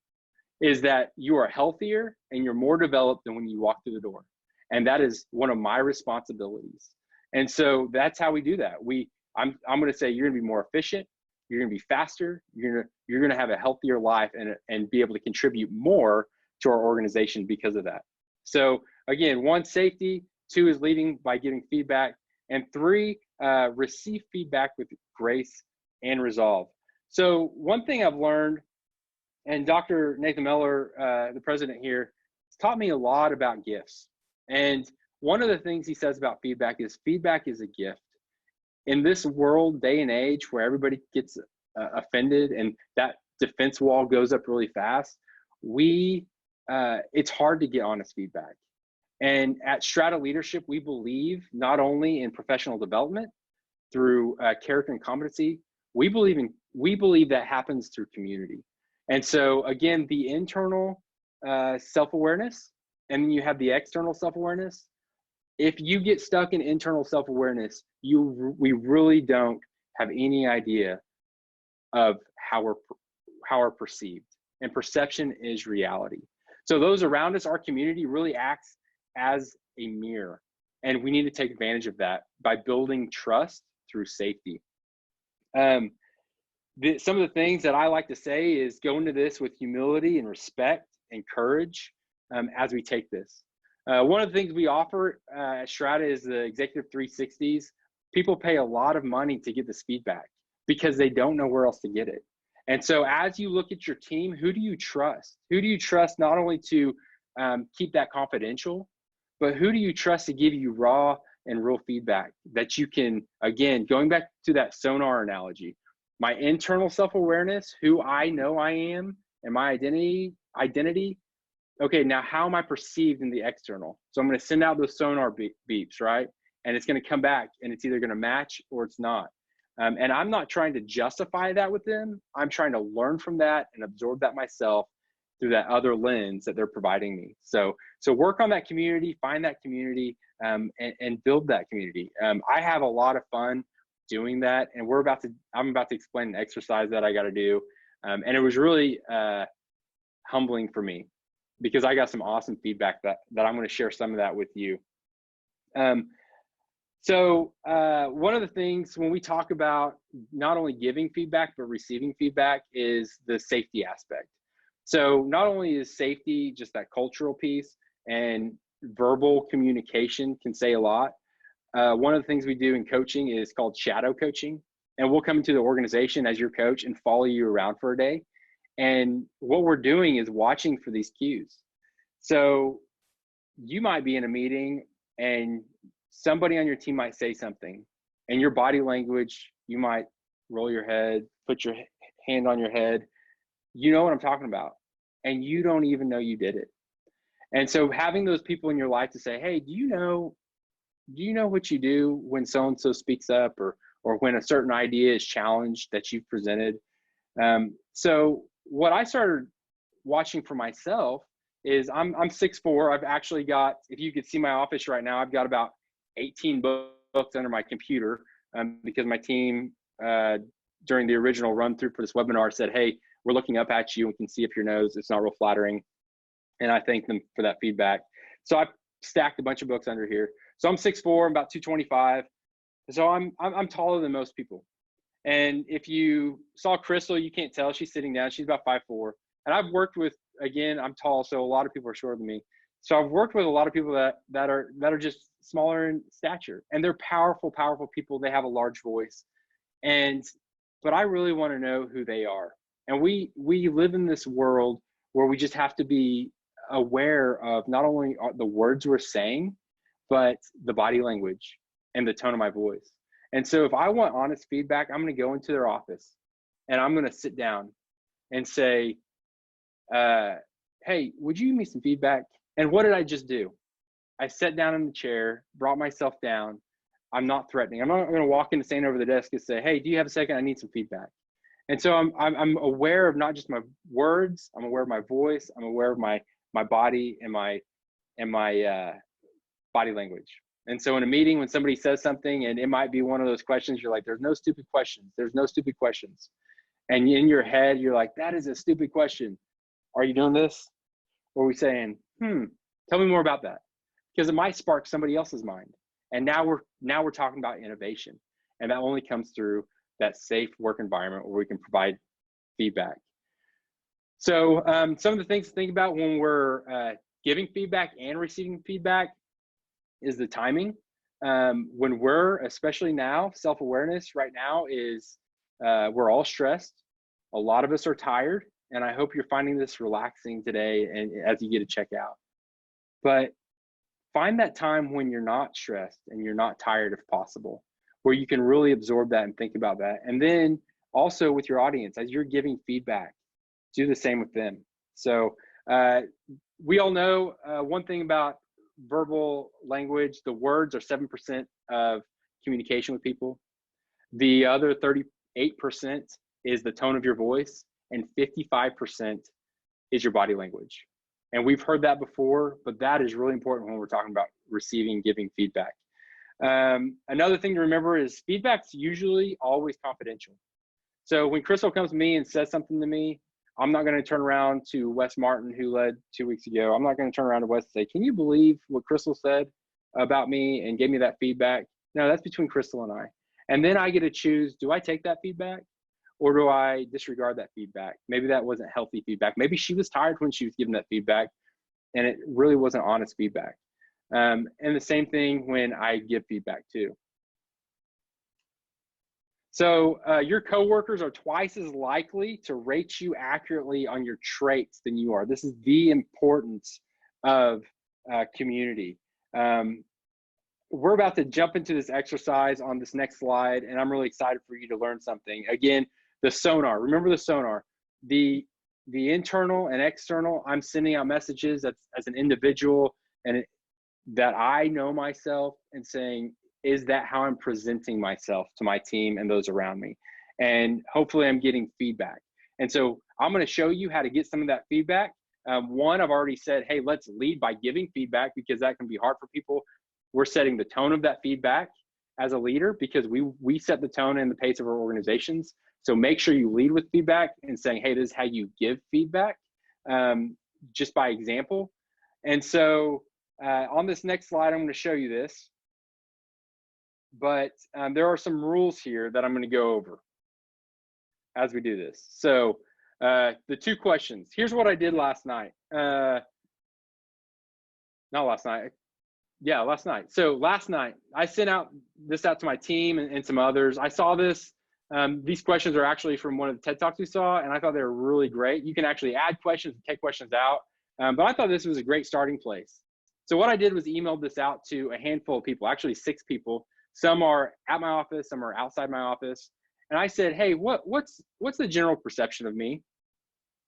is that you are healthier and you're more developed than when you walk through the door. And that is one of my responsibilities. And so that's how we do that. I'm going to say you're going to be more efficient, you're going to be faster, you're going to have a healthier life and be able to contribute more to our organization because of that. So again, 1, safety; 2 is leading by giving feedback; and 3, receive feedback with grace and resolve. So one thing I've learned, and Dr. Nathan Miller, the president here, has taught me a lot about gifts. And one of the things he says about feedback is a gift. In this world, day and age, where everybody gets offended and that defense wall goes up really fast, it's hard to get honest feedback. And at Strata Leadership, we believe not only in professional development through character and competency, we believe that happens through community. And so again, the internal self-awareness, and then you have the external self-awareness. If you get stuck in internal self-awareness, we really don't have any idea of how we're perceived. And perception is reality. So those around us, our community, really acts as a mirror. And we need to take advantage of that by building trust through safety. Some of the things that I like to say is go into this with humility and respect and courage as we take this. One of the things we offer at Strata is the Executive 360s. People pay a lot of money to get this feedback because they don't know where else to get it. And so as you look at your team, who do you trust? Who do you trust not only to keep that confidential, but who do you trust to give you raw and real feedback that you can, again, going back to that sonar analogy, my internal self-awareness, who I know I am, and my identity. Okay, now how am I perceived in the external? So I'm going to send out those sonar beeps, right? And it's going to come back, and it's either going to match or it's not. And I'm not trying to justify that with them. I'm trying to learn from that and absorb that myself through that other lens that they're providing me. So work on that community, find that community, and build that community. I have a lot of fun doing that, and I'm about to explain an exercise that I got to do. And it was really humbling for me because I got some awesome feedback that I'm going to share some of that with you. So one of the things when we talk about not only giving feedback, but receiving feedback is the safety aspect. So not only is safety just that cultural piece, and verbal communication can say a lot. One of the things we do in coaching is called shadow coaching. And we'll come into the organization as your coach and follow you around for a day. And what we're doing is watching for these cues. So you might be in a meeting and somebody on your team might say something, and your body language, you might roll your head, put your hand on your head. You know what I'm talking about, and you don't even know you did it. And so having those people in your life to say, hey, do you know what you do when so-and-so speaks up, or when a certain idea is challenged that you've presented? So what I started watching for myself is I'm 6'4". I've actually got, if you could see my office right now, I've got about 18 books under my computer because my team during the original run through for this webinar said, hey, we're looking up at you and can see if your nose, it's not real flattering. And I thank them for that feedback. So I stacked a bunch of books under here. So I'm 6'4", I'm about 225. So I'm taller than most people. And if you saw Crystal, you can't tell, she's sitting down, she's about 5'4". And I've worked with, again, I'm tall, so a lot of people are shorter than me. So I've worked with a lot of people that are just smaller in stature, and they're powerful people. They have a large voice, but I really want to know who they are. And we live in this world where we just have to be aware of not only the words we're saying, but the body language and the tone of my voice. And so if I want honest feedback, I'm going to go into their office and I'm going to sit down and say, hey, would you give me some feedback? And what did I just do? I sat down in the chair, brought myself down, I'm not threatening. I'm not going to walk in and stand over the desk and say, hey, do you have a second? I need some feedback. And so I'm aware of not just my words, I'm aware of my voice, I'm aware of my body and my body language. And so in a meeting, when somebody says something, and it might be one of those questions, you're like, there's no stupid questions. There's no stupid questions. And in your head, you're like, that is a stupid question. Are you doing this? Or are we saying, tell me more about that? Because it might spark somebody else's mind. And now we're talking about innovation. And that only comes through that safe work environment where we can provide feedback. So some of the things to think about when we're giving feedback and receiving feedback is the timing. When we're, especially now, self-awareness right now is we're all stressed. A lot of us are tired, and I hope you're finding this relaxing today and as you get to check out. But find that time when you're not stressed and you're not tired if possible, where you can really absorb that and think about that. And then also with your audience, as you're giving feedback, do the same with them. So we all know one thing about verbal language, the words are 7% of communication with people. The other 38% is the tone of your voice, and 55% is your body language. And we've heard that before, but that is really important when we're talking about receiving, giving feedback. Another thing to remember is feedback's usually always confidential. So when Crystal comes to me and says something to me, I'm not going to turn around to Wes Martin, who led 2 weeks ago. I'm not going to turn around to Wes and say, can you believe what Crystal said about me and gave me that feedback? No, that's between Crystal and I. And then I get to choose, do I take that feedback or do I disregard that feedback? Maybe that wasn't healthy feedback. Maybe she was tired when she was giving that feedback and it really wasn't honest feedback. And the same thing when I give feedback too. So your coworkers are twice as likely to rate you accurately on your traits than you are. This is the importance of community. We're about to jump into this exercise on this next slide, and I'm really excited for you to learn something. Again, the sonar. Remember the sonar. The internal and external, I'm sending out messages as an individual and that I know myself and saying, is that how I'm presenting myself to my team and those around me? And hopefully I'm getting feedback. And so I'm going to show you how to get some of that feedback. One, I've already said, hey, let's lead by giving feedback because that can be hard for people. We're setting the tone of that feedback as a leader because we set the tone and the pace of our organizations. So make sure you lead with feedback and saying, hey, this is how you give feedback, just by example. And so on this next slide, I'm going to show you this. But there are some rules here that I'm going to go over as we do this. So the 2 questions. Here's what I did last night. Not last night. Yeah, last night. So last night, I sent this out to my team and some others. I saw this. These questions are actually from one of the TED Talks we saw, and I thought they were really great. You can actually add questions and take questions out. But I thought this was a great starting place. So what I did was emailed this out to a handful of people, actually 6 people. Some are at my office, some are outside my office. And I said, hey, what's the general perception of me?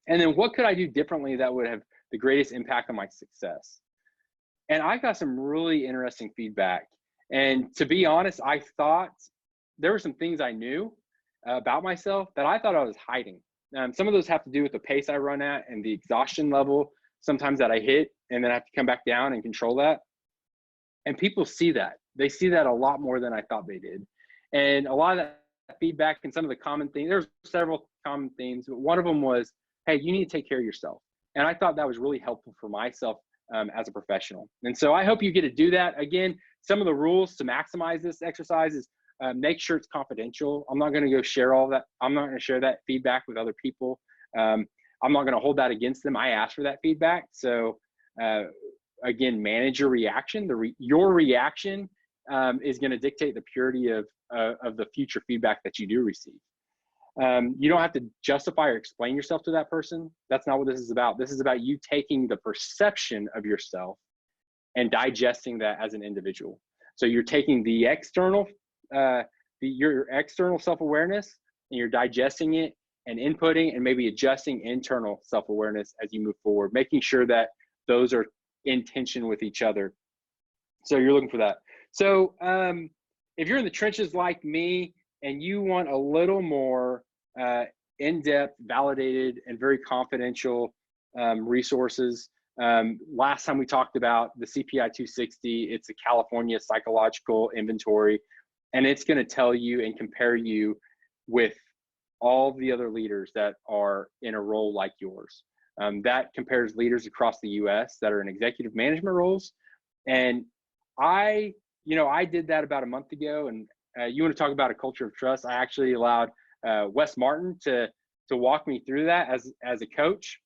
And then what could I do differently that would have the greatest impact on my success? And I got some really interesting feedback. And to be honest, I thought there were some things I knew about myself that I thought I was hiding. Some of those have to do with the pace I run at and the exhaustion level sometimes that I hit, and then I have to come back down and control that. And people see that. They see that a lot more than I thought they did. And a lot of that feedback and some of the common themes, there's several common themes, but one of them was, hey, you need to take care of yourself. And I thought that was really helpful for myself as a professional. And so I hope you get to do that. Again, some of the rules to maximize this exercise is make sure it's confidential. I'm not going to go share all that. I'm not going to share that feedback with other people. I'm not going to hold that against them. I asked for that feedback. So again, manage your reaction. Your reaction is going to dictate the purity of the future feedback that you do receive. You don't have to justify or explain yourself to that person. That's not what this is about. This is about you taking the perception of yourself and digesting that as an individual. So you're taking the external, your external self-awareness, and you're digesting it and inputting and maybe adjusting internal self-awareness as you move forward, making sure that those are in tension with each other. So you're looking for that. So if you're in the trenches like me and you want a little more in-depth, validated, and very confidential resources, last time we talked about the CPI 260, it's a California psychological inventory, and it's going to tell you and compare you with all the other leaders that are in a role like yours. That compares leaders across the US that are in executive management roles. And I did that about a month ago. And you want to talk about a culture of trust? I actually allowed Wes Martin to walk me through that as a coach.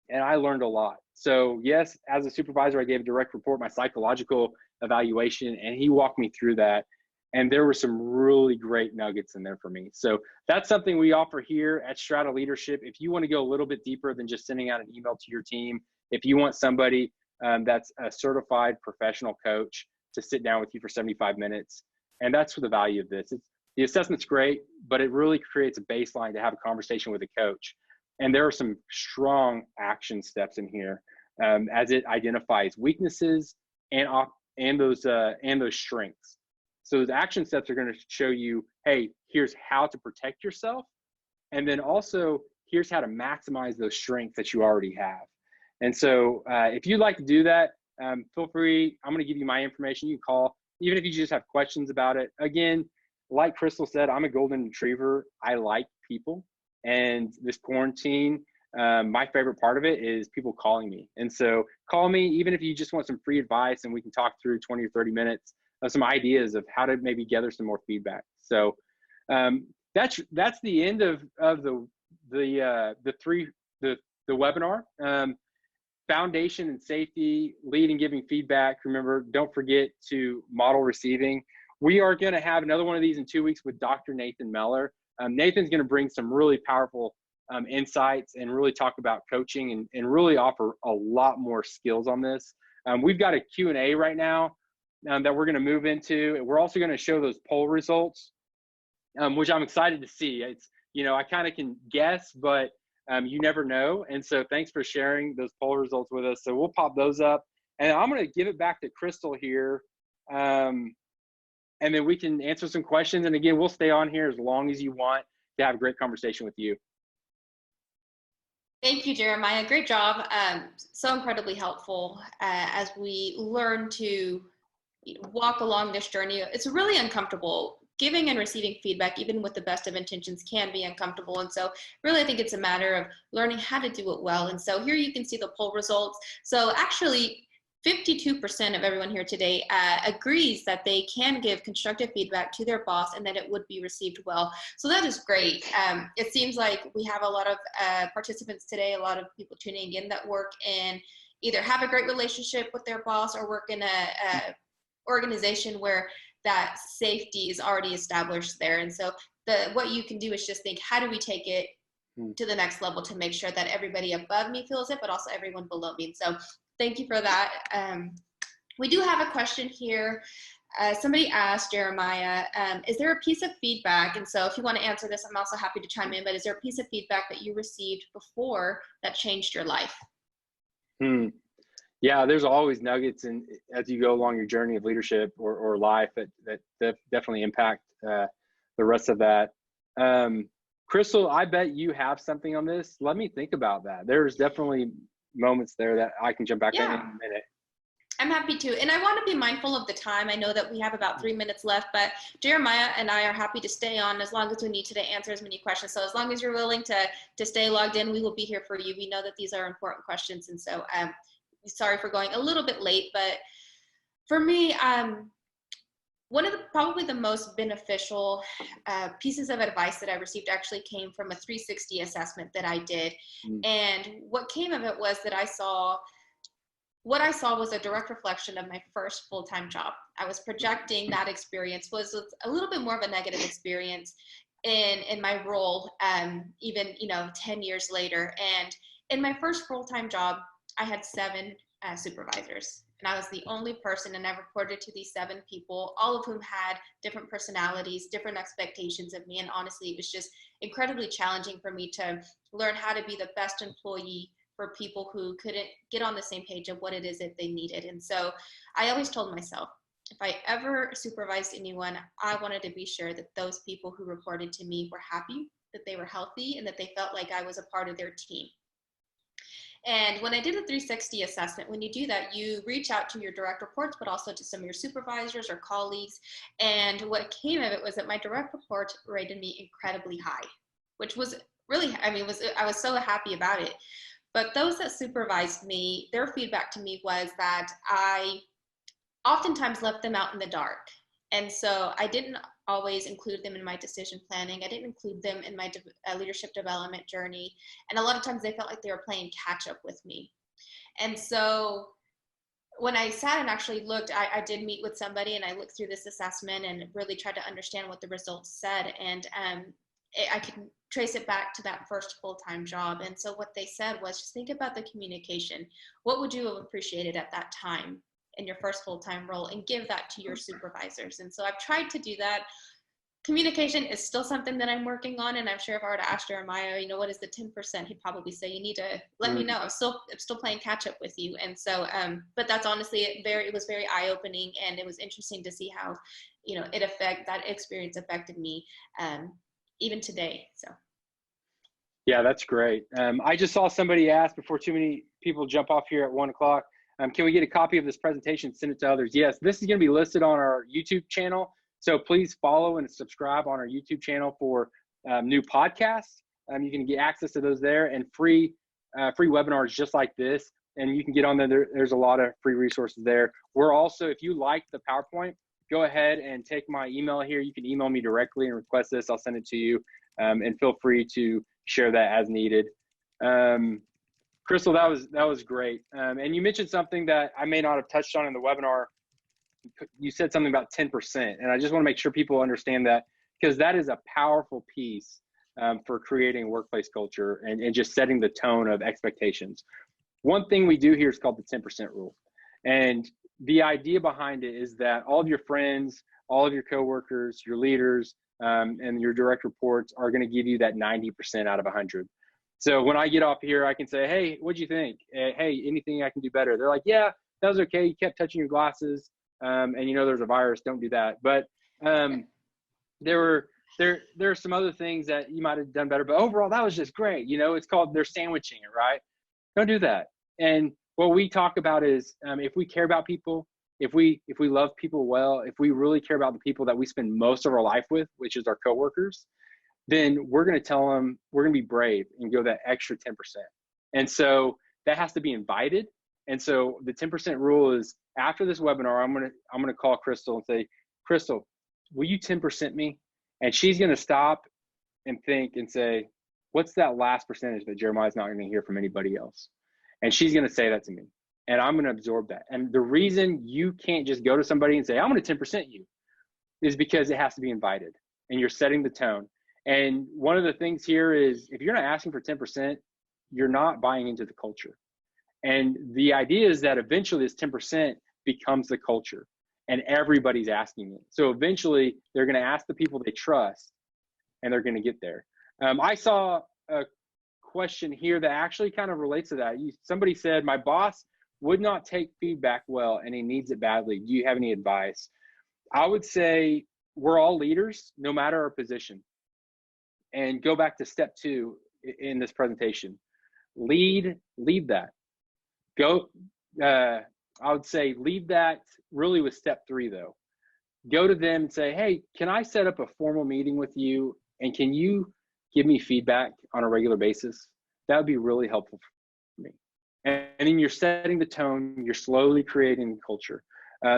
And I learned a lot. So yes, as a supervisor, I gave a direct report, my psychological evaluation, and he walked me through that. And there were some really great nuggets in there for me. So that's something we offer here at Strata Leadership. If you want to go a little bit deeper than just sending out an email to your team, if you want somebody that's a certified professional coach to sit down with you for 75 minutes, and that's for the value of this. The assessment's great, but it really creates a baseline to have a conversation with a coach. And there are some strong action steps in here as it identifies weaknesses and those strengths. So those action steps are going to show you, hey, here's how to protect yourself. And then also, here's how to maximize those strengths that you already have. And so if you'd like to do that, feel free. I'm going to give you my information. You can call, even if you just have questions about it. Again, like Crystal said, I'm a golden retriever. I like people. And this quarantine, my favorite part of it is people calling me. And so call me, even if you just want some free advice, and we can talk through 20 or 30 minutes of some ideas of how to maybe gather some more feedback. So that's the end of the webinar. Foundation and safety, lead and giving feedback. Remember, don't forget to model receiving. We are going to have another one of these in 2 weeks with Dr. Nathan Meller. Nathan's going to bring some really powerful insights and really talk about coaching and really offer a lot more skills on this. We've got a Q&A right now that we're going to move into. And we're also going to show those poll results, which I'm excited to see. It's, I kind of can guess, but you never know. And so thanks for sharing those poll results with us. So we'll pop those up, and I'm going to give it back to Crystal here. And then we can answer some questions. And again, we'll stay on here as long as you want to have a great conversation with you. Thank you, Jeremiah. Great job. So incredibly helpful as we learn to walk along this journey. It's really uncomfortable. Giving and receiving feedback, even with the best of intentions, can be uncomfortable. And so really, I think it's a matter of learning how to do it well. And so here you can see the poll results. So actually, 52% of everyone here today agrees that they can give constructive feedback to their boss and that it would be received well. So that is great. It seems like we have a lot of participants today, a lot of people tuning in that work and either have a great relationship with their boss or work in a organization where that safety is already established there. And so what you can do is just think, how do we take it to the next level to make sure that everybody above me feels it, but also everyone below me. And so thank you for that. We do have a question here. Somebody asked Jeremiah, is there a piece of feedback? And so if you want to answer this, I'm also happy to chime in, but is there a piece of feedback that you received before that changed your life? Yeah, there's always nuggets as you go along your journey of leadership or life that definitely impact the rest of that. Crystal, I bet you have something on this. Let me think about that. There's definitely moments there that I can jump back in a minute. I'm happy to. And I want to be mindful of the time. I know that we have about 3 minutes left, but Jeremiah and I are happy to stay on as long as we need to answer as many questions. So as long as you're willing to stay logged in, we will be here for you. We know that these are important questions. And so sorry for going a little bit late, but for me, one of probably the most beneficial pieces of advice that I received actually came from a 360 assessment that I did. And what came of it was that what I saw was a direct reflection of my first full-time job. I was projecting that experience was a little bit more of a negative experience in my role, even 10 years later. And in my first full-time job, I had 7 supervisors, and I was the only person, and I reported to these 7 people, all of whom had different personalities, different expectations of me. And honestly, it was just incredibly challenging for me to learn how to be the best employee for people who couldn't get on the same page of what it is that they needed. And so I always told myself, if I ever supervised anyone, I wanted to be sure that those people who reported to me were happy, that they were healthy, and that they felt like I was a part of their team. And when I did the 360 assessment, when you do that, you reach out to your direct reports, but also to some of your supervisors or colleagues. And what came of it was that my direct report rated me incredibly high, which was really, I was so happy about it. But those that supervised me, their feedback to me was that I oftentimes left them out in the dark. And so I didn't always include them in my decision planning. I didn't include them in my leadership development journey. And a lot of times they felt like they were playing catch up with me. And so when I sat and actually looked, I did meet with somebody and I looked through this assessment and really tried to understand what the results said. And I could trace it back to that first full-time job. And so what they said was, just think about the communication. What would you have appreciated at that time in your first full-time role, and give that to your supervisors? And so I've tried to do that. Communication is still something that I'm working on, and I'm sure if I were to ask Jeremiah, what is the 10%, he'd probably say, you need to let me know. I'm still playing catch up with you. And so, but that's honestly it was very eye-opening, and it was interesting to see how, that experience affected me, even today. So. Yeah, that's great. I just saw somebody ask, before too many people jump off here at 1 o'clock, can we get a copy of this presentation, send it to others? Yes, this is going to be listed on our YouTube channel. So please follow and subscribe on our YouTube channel for new podcasts. You can get access to those there, and free webinars just like this. And you can get on there. There's a lot of free resources there. We're also, if you like the PowerPoint, go ahead and take my email here. You can email me directly and request this. I'll send it to you, and feel free to share that as needed. Crystal, that was great. And you mentioned something that I may not have touched on in the webinar. You said something about 10%, and I just want to make sure people understand that, because that is a powerful piece for creating workplace culture and just setting the tone of expectations. One thing we do here is called the 10% rule. And the idea behind it is that all of your friends, all of your coworkers, your leaders, and your direct reports are going to give you that 90% out of 100. So when I get off here, I can say, hey, what'd you think? Hey, anything I can do better? They're like, yeah, that was okay. You kept touching your glasses. And there's a virus, don't do that. But there are some other things that you might have done better, but overall that was just great. It's called, they're sandwiching it, right? Don't do that. And what we talk about is, if we care about people, if we love people well, if we really care about the people that we spend most of our life with, which is our coworkers, then we're going to tell them, we're going to be brave and go that extra 10%. And so that has to be invited. And so the 10% rule is, after this webinar, I'm going to call Crystal and say, Crystal, will you 10% me? And she's going to stop and think and say, what's that last percentage that Jeremiah's not going to hear from anybody else? And she's going to say that to me, and I'm going to absorb that. And the reason you can't just go to somebody and say, I'm going to 10% you, is because it has to be invited, and you're setting the tone. And one of the things here is, if you're not asking for 10%, you're not buying into the culture. And the idea is that eventually this 10% becomes the culture, and everybody's asking it. So eventually they're going to ask the people they trust, and they're going to get there. I saw a question here that actually kind of relates to that. Somebody said, my boss would not take feedback well, and he needs it badly. Do you have any advice? I would say we're all leaders, no matter our position. And go back to step 2 in this presentation. Lead that. I would say leave that really with step 3 though. Go to them and say, hey, can I set up a formal meeting with you? And can you give me feedback on a regular basis? That would be really helpful for me. And then you're setting the tone, you're slowly creating the culture.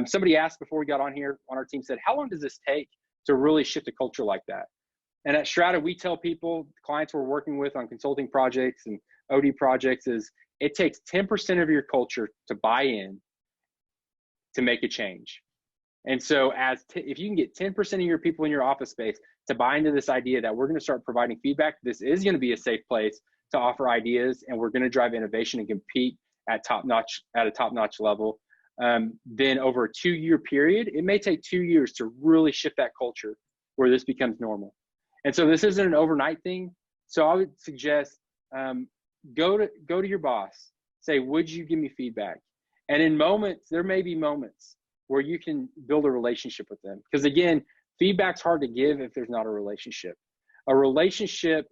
Somebody asked before we got on here on our team, said, how long does this take to really shift a culture like that? And at Strata, we tell people, clients we're working with on consulting projects and OD projects, is it takes 10% of your culture to buy in to make a change. And so if you can get 10% of your people in your office space to buy into this idea that we're going to start providing feedback, this is going to be a safe place to offer ideas, and we're going to drive innovation and compete at a top-notch level, then over a 2-year period, it may take 2 years to really shift that culture where this becomes normal. And so this isn't an overnight thing. So I would suggest, go to your boss, say, would you give me feedback? And in moments, there may be moments where you can build a relationship with them. Because again, feedback's hard to give if there's not a relationship. A relationship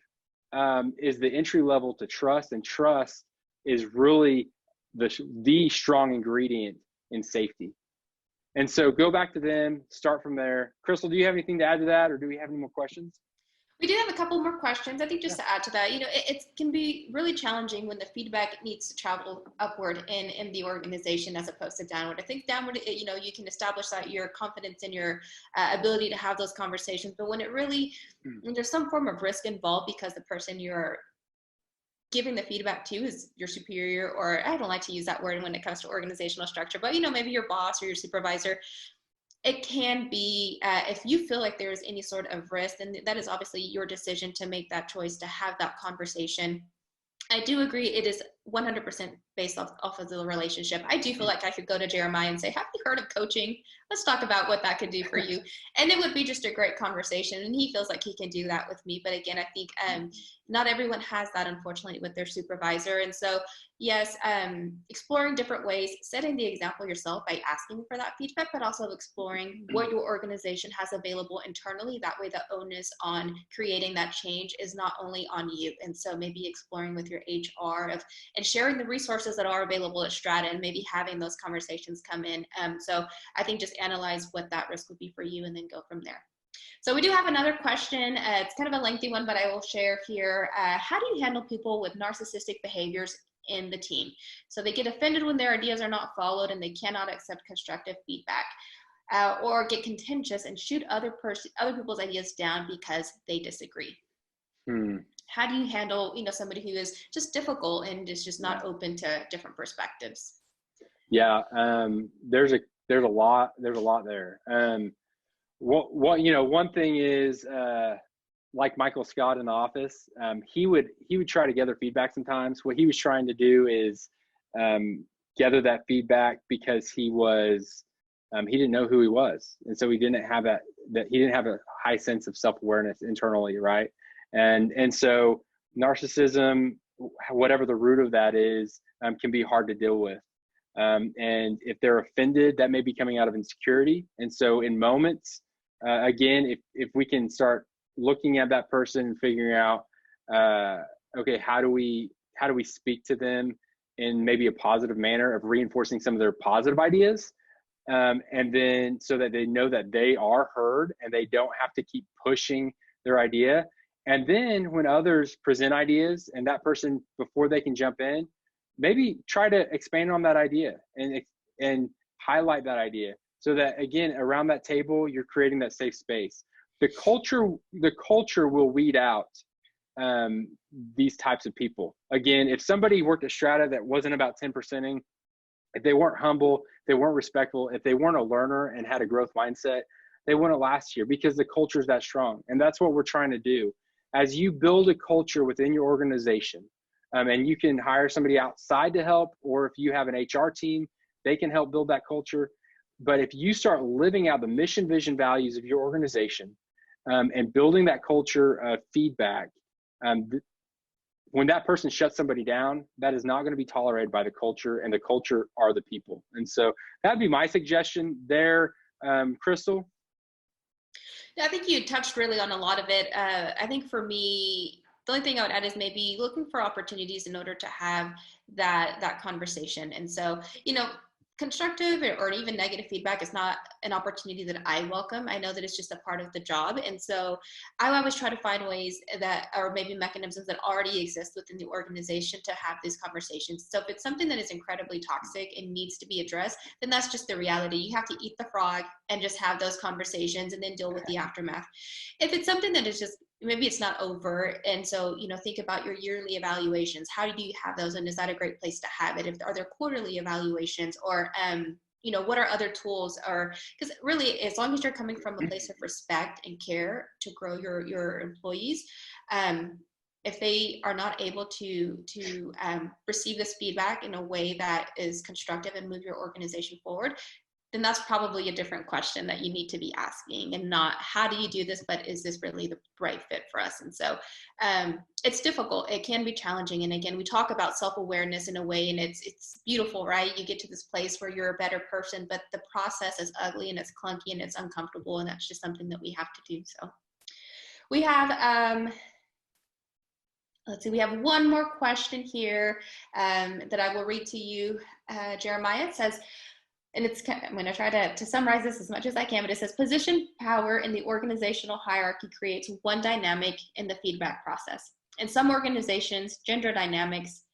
is the entry level to trust, and trust is really the strong ingredient in safety. And so go back to them, start from there. Crystal, do you have anything to add to that, or do we have any more questions? We do have a couple more questions. I think just to add to that, it can be really challenging when the feedback needs to travel upward in the organization as opposed to downward. I think downward, you can establish that your confidence in your ability to have those conversations. But when it really, when there's some form of risk involved because the person you're giving the feedback to is your superior, or I don't like to use that word when it comes to organizational structure, but maybe your boss or your supervisor, it can be, if you feel like there's any sort of risk, then that is obviously your decision to make that choice to have that conversation. I do agree it is 100% based off of the relationship. I do feel like I could go to Jeremiah and say, have you heard of coaching? Let's talk about what that could do for you. And it would be just a great conversation. And he feels like he can do that with me. But again, I think not everyone has that, unfortunately, with their supervisor. And so, yes, exploring different ways, setting the example yourself by asking for that feedback, but also exploring what your organization has available internally. That way the onus on creating that change is not only on you. And so maybe exploring with your HR and sharing the resources that are available at Strata, and maybe having those conversations come in. So I think just analyze what that risk would be for you and then go from there. So we do have another question. It's kind of a lengthy one, but I will share here. How do you handle people with narcissistic behaviors in the team? So they get offended when their ideas are not followed and they cannot accept constructive feedback, or get contentious and shoot other people's ideas down because they disagree. How do you handle, somebody who is just difficult and is just not open to different perspectives? Yeah, there's a lot there. One thing is, like Michael Scott in the office, he would try to gather feedback sometimes. What he was trying to do is gather that feedback because he didn't know who he was, and so he didn't have he didn't have a high sense of self-awareness internally, right? And so narcissism, whatever the root of that is, can be hard to deal with. And if they're offended, that may be coming out of insecurity. And so in moments, again, if we can start looking at that person and figuring out, okay, how do we speak to them in maybe a positive manner of reinforcing some of their positive ideas, and then so that they know that they are heard and they don't have to keep pushing their idea. And then when others present ideas and that person, before they can jump in, maybe try to expand on that idea and highlight that idea, so that again, around that table, you're creating that safe space. The culture will weed out these types of people. Again, if somebody worked at Strata that wasn't about 10%ing, if they weren't humble, they weren't respectful, if they weren't a learner and had a growth mindset, they wouldn't last here, because the culture is that strong. And that's what we're trying to do. As you build a culture within your organization, and you can hire somebody outside to help, or if you have an HR team, they can help build that culture. But if you start living out the mission, vision, values of your organization, and building that culture of feedback, when that person shuts somebody down, that is not going to be tolerated by the culture, and the culture are the people. And so that'd be my suggestion there. Crystal? Yeah, I think you touched really on a lot of it. I think for me, the only thing I would add is maybe looking for opportunities in order to have that conversation. And so, constructive or even negative feedback is not an opportunity that I welcome. I know that it's just a part of the job. And so I always try to find ways that, or maybe mechanisms that already exist within the organization to have these conversations. So if it's something that is incredibly toxic and needs to be addressed, then that's just the reality. You have to eat the frog and just have those conversations and then deal with the aftermath. If it's something that is just, maybe it's not overt, and so think about your yearly evaluations. How do you have those, and is that a great place to have it? Are there quarterly evaluations, or what are other tools? Or because really, as long as you're coming from a place of respect and care to grow your employees, if they are not able to receive this feedback in a way that is constructive and move your organization forward, then that's probably a different question that you need to be asking, and not how do you do this, but is this really the right fit for us? And so it's difficult. It can be challenging. And again, we talk about self-awareness in a way, and it's beautiful, right? You get to this place where you're a better person, but the process is ugly and it's clunky and it's uncomfortable, and that's just something that we have to do. So we have, let's see, we have one more question here that I will read to you, Jeremiah. It says, and I'm going to try to summarize this as much as I can, but it says, position power in the organizational hierarchy creates one dynamic in the feedback process. In some organizations, gender dynamics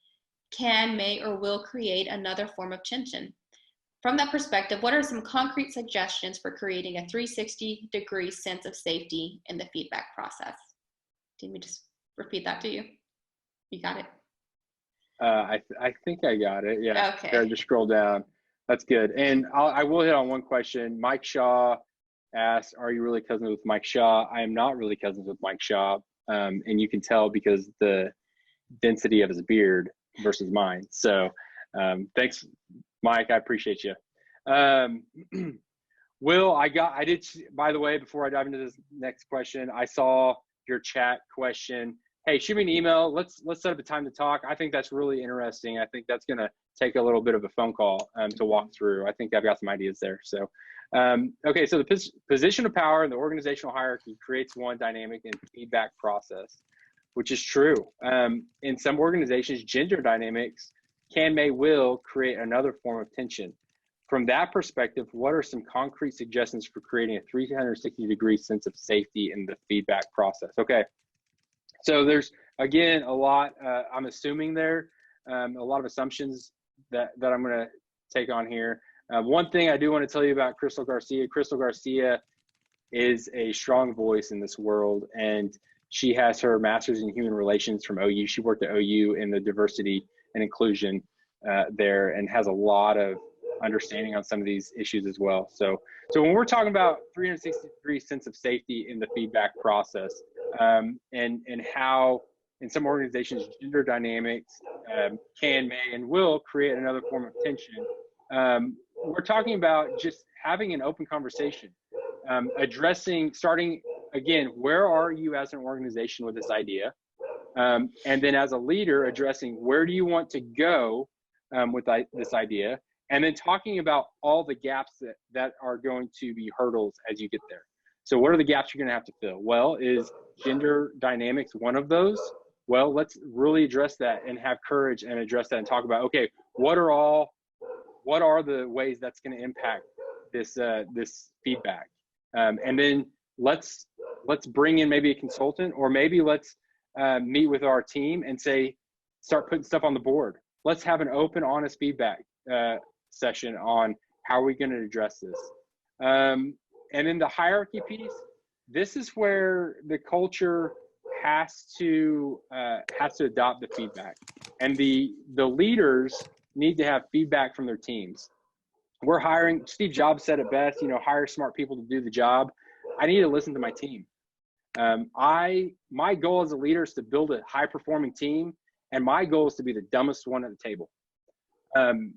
can, may, or will create another form of tension. From that perspective, what are some concrete suggestions for creating a 360-degree sense of safety in the feedback process? Let me just repeat that to you. You got it? I think I got it. Yeah. Okay. Here, just scroll down. That's good. And I will hit on one question. Mike Shaw asked, are you really cousins with Mike Shaw? I am not really cousins with Mike Shaw. And you can tell because the density of his beard versus mine. So thanks, Mike. I appreciate you. Will, I did, by the way, before I dive into this next question, I saw your chat question. Hey, shoot me an email. Let's set up a time to talk. I think that's really interesting. I think that's going to take a little bit of a phone call to walk through. I think I've got some ideas there. So, okay, so the position of power in the organizational hierarchy creates one dynamic and feedback process, which is true. In some organizations, gender dynamics can, may, will create another form of tension. From that perspective, what are some concrete suggestions for creating a 360-degree sense of safety in the feedback process? Okay. So there's, again, a lot, I'm assuming there, a lot of assumptions that I'm going to take on here. One thing I do want to tell you about Crystal Garcia is a strong voice in this world, and she has her master's in human relations from OU. She worked at OU in the diversity and inclusion there, and has a lot of understanding on some of these issues as well. So when we're talking about 360-degree sense of safety in the feedback process, and how in some organizations gender dynamics can, may, and will create another form of tension. We're talking about just having an open conversation, starting again, where are you as an organization with this idea? And then as a leader, addressing where do you want to go with this idea? And then talking about all the gaps that are going to be hurdles as you get there. So what are the gaps you're going to have to fill? Well, is gender dynamics one of those? Well, let's really address that and have courage and address that and talk about, okay, what are the ways that's going to impact this feedback? And then let's bring in maybe a consultant, or maybe let's meet with our team and start putting stuff on the board. Let's have an open, honest feedback session on how are we going to address this. And in the hierarchy piece, this is where the culture has to adopt the feedback, and the leaders need to have feedback from their teams. We're hiring. Steve Jobs said it best. Hire smart people to do the job. I need to listen to my team. My goal as a leader is to build a high performing team, and my goal is to be the dumbest one at the table.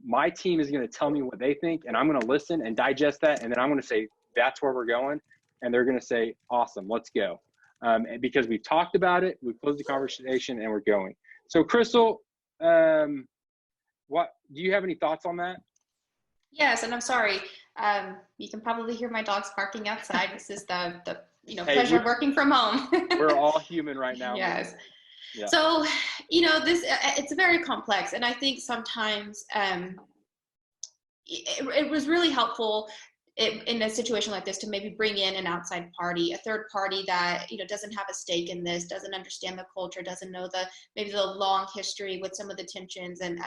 My team is going to tell me what they think, and I'm going to listen and digest that, and then I'm going to say, that's where we're going. And they're going to say, awesome, let's go. And because we've talked about it, we've closed the conversation, and we're going. So Crystal, what do you have any thoughts on that? Yes, and I'm sorry. You can probably hear my dogs barking outside. This is the pleasure of working from home. We're all human right now. Yes. Yeah. So, it's very complex, and I think sometimes it was really helpful in a situation like this to maybe bring in an outside party, a third party that doesn't have a stake in this, doesn't understand the culture, doesn't know maybe the long history with some of the tensions and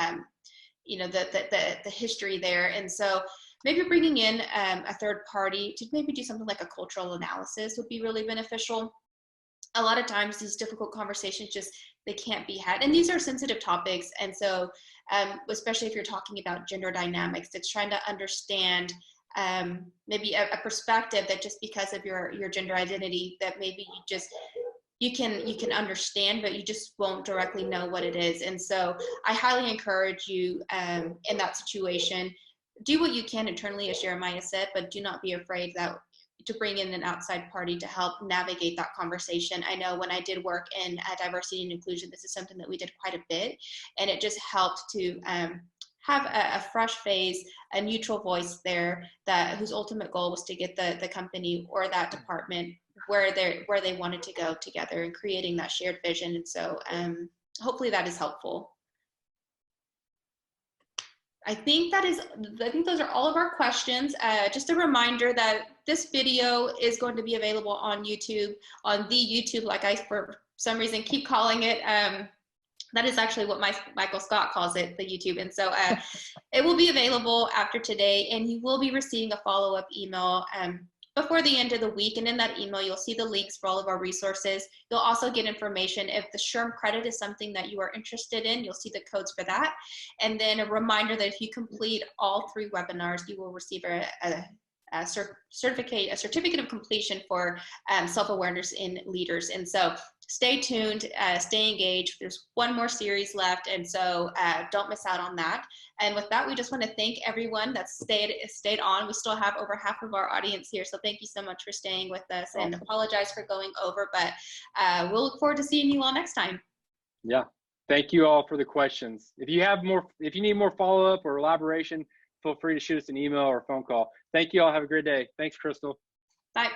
the history there. And so maybe bringing in a third party to maybe do something like a cultural analysis would be really beneficial. A lot of times these difficult conversations they can't be had, and these are sensitive topics. And so especially if you're talking about gender dynamics, it's trying to understand maybe a perspective that just because of your gender identity that maybe you can understand, but you just won't directly know what it is. And so I highly encourage you in that situation, do what you can internally, as Jeremiah said, but do not be afraid to bring in an outside party to help navigate that conversation. I know when I did work in diversity and inclusion, this is something that we did quite a bit, and it just helped to have a fresh face, a neutral voice there, whose ultimate goal was to get the company or that department where they wanted to go together, and creating that shared vision. And so hopefully that is helpful. I think those are all of our questions. Just a reminder that this video is going to be available on YouTube, on the YouTube, like I, for some reason, keep calling it. That is actually what Michael Scott calls it, the YouTube. And so it will be available after today, and you will be receiving a follow-up email before the end of the week. And in that email, you'll see the links for all of our resources. You'll also get information if the SHRM credit is something that you are interested in. You'll see the codes for that. And then a reminder that if you complete all 3 webinars, you will receive a certificate of completion for self-awareness in leaders. And so stay tuned, stay engaged. There's one more series left, and so don't miss out on that. And with that, we just want to thank everyone that stayed on. We still have over half of our audience here, so thank you so much for staying with us. And apologize for going over, but we'll look forward to seeing you all next time. Yeah, thank you all for the questions. If you need more follow-up or elaboration, feel free to shoot us an email or a phone call. Thank you all. Have a great day. Thanks, Crystal. Bye.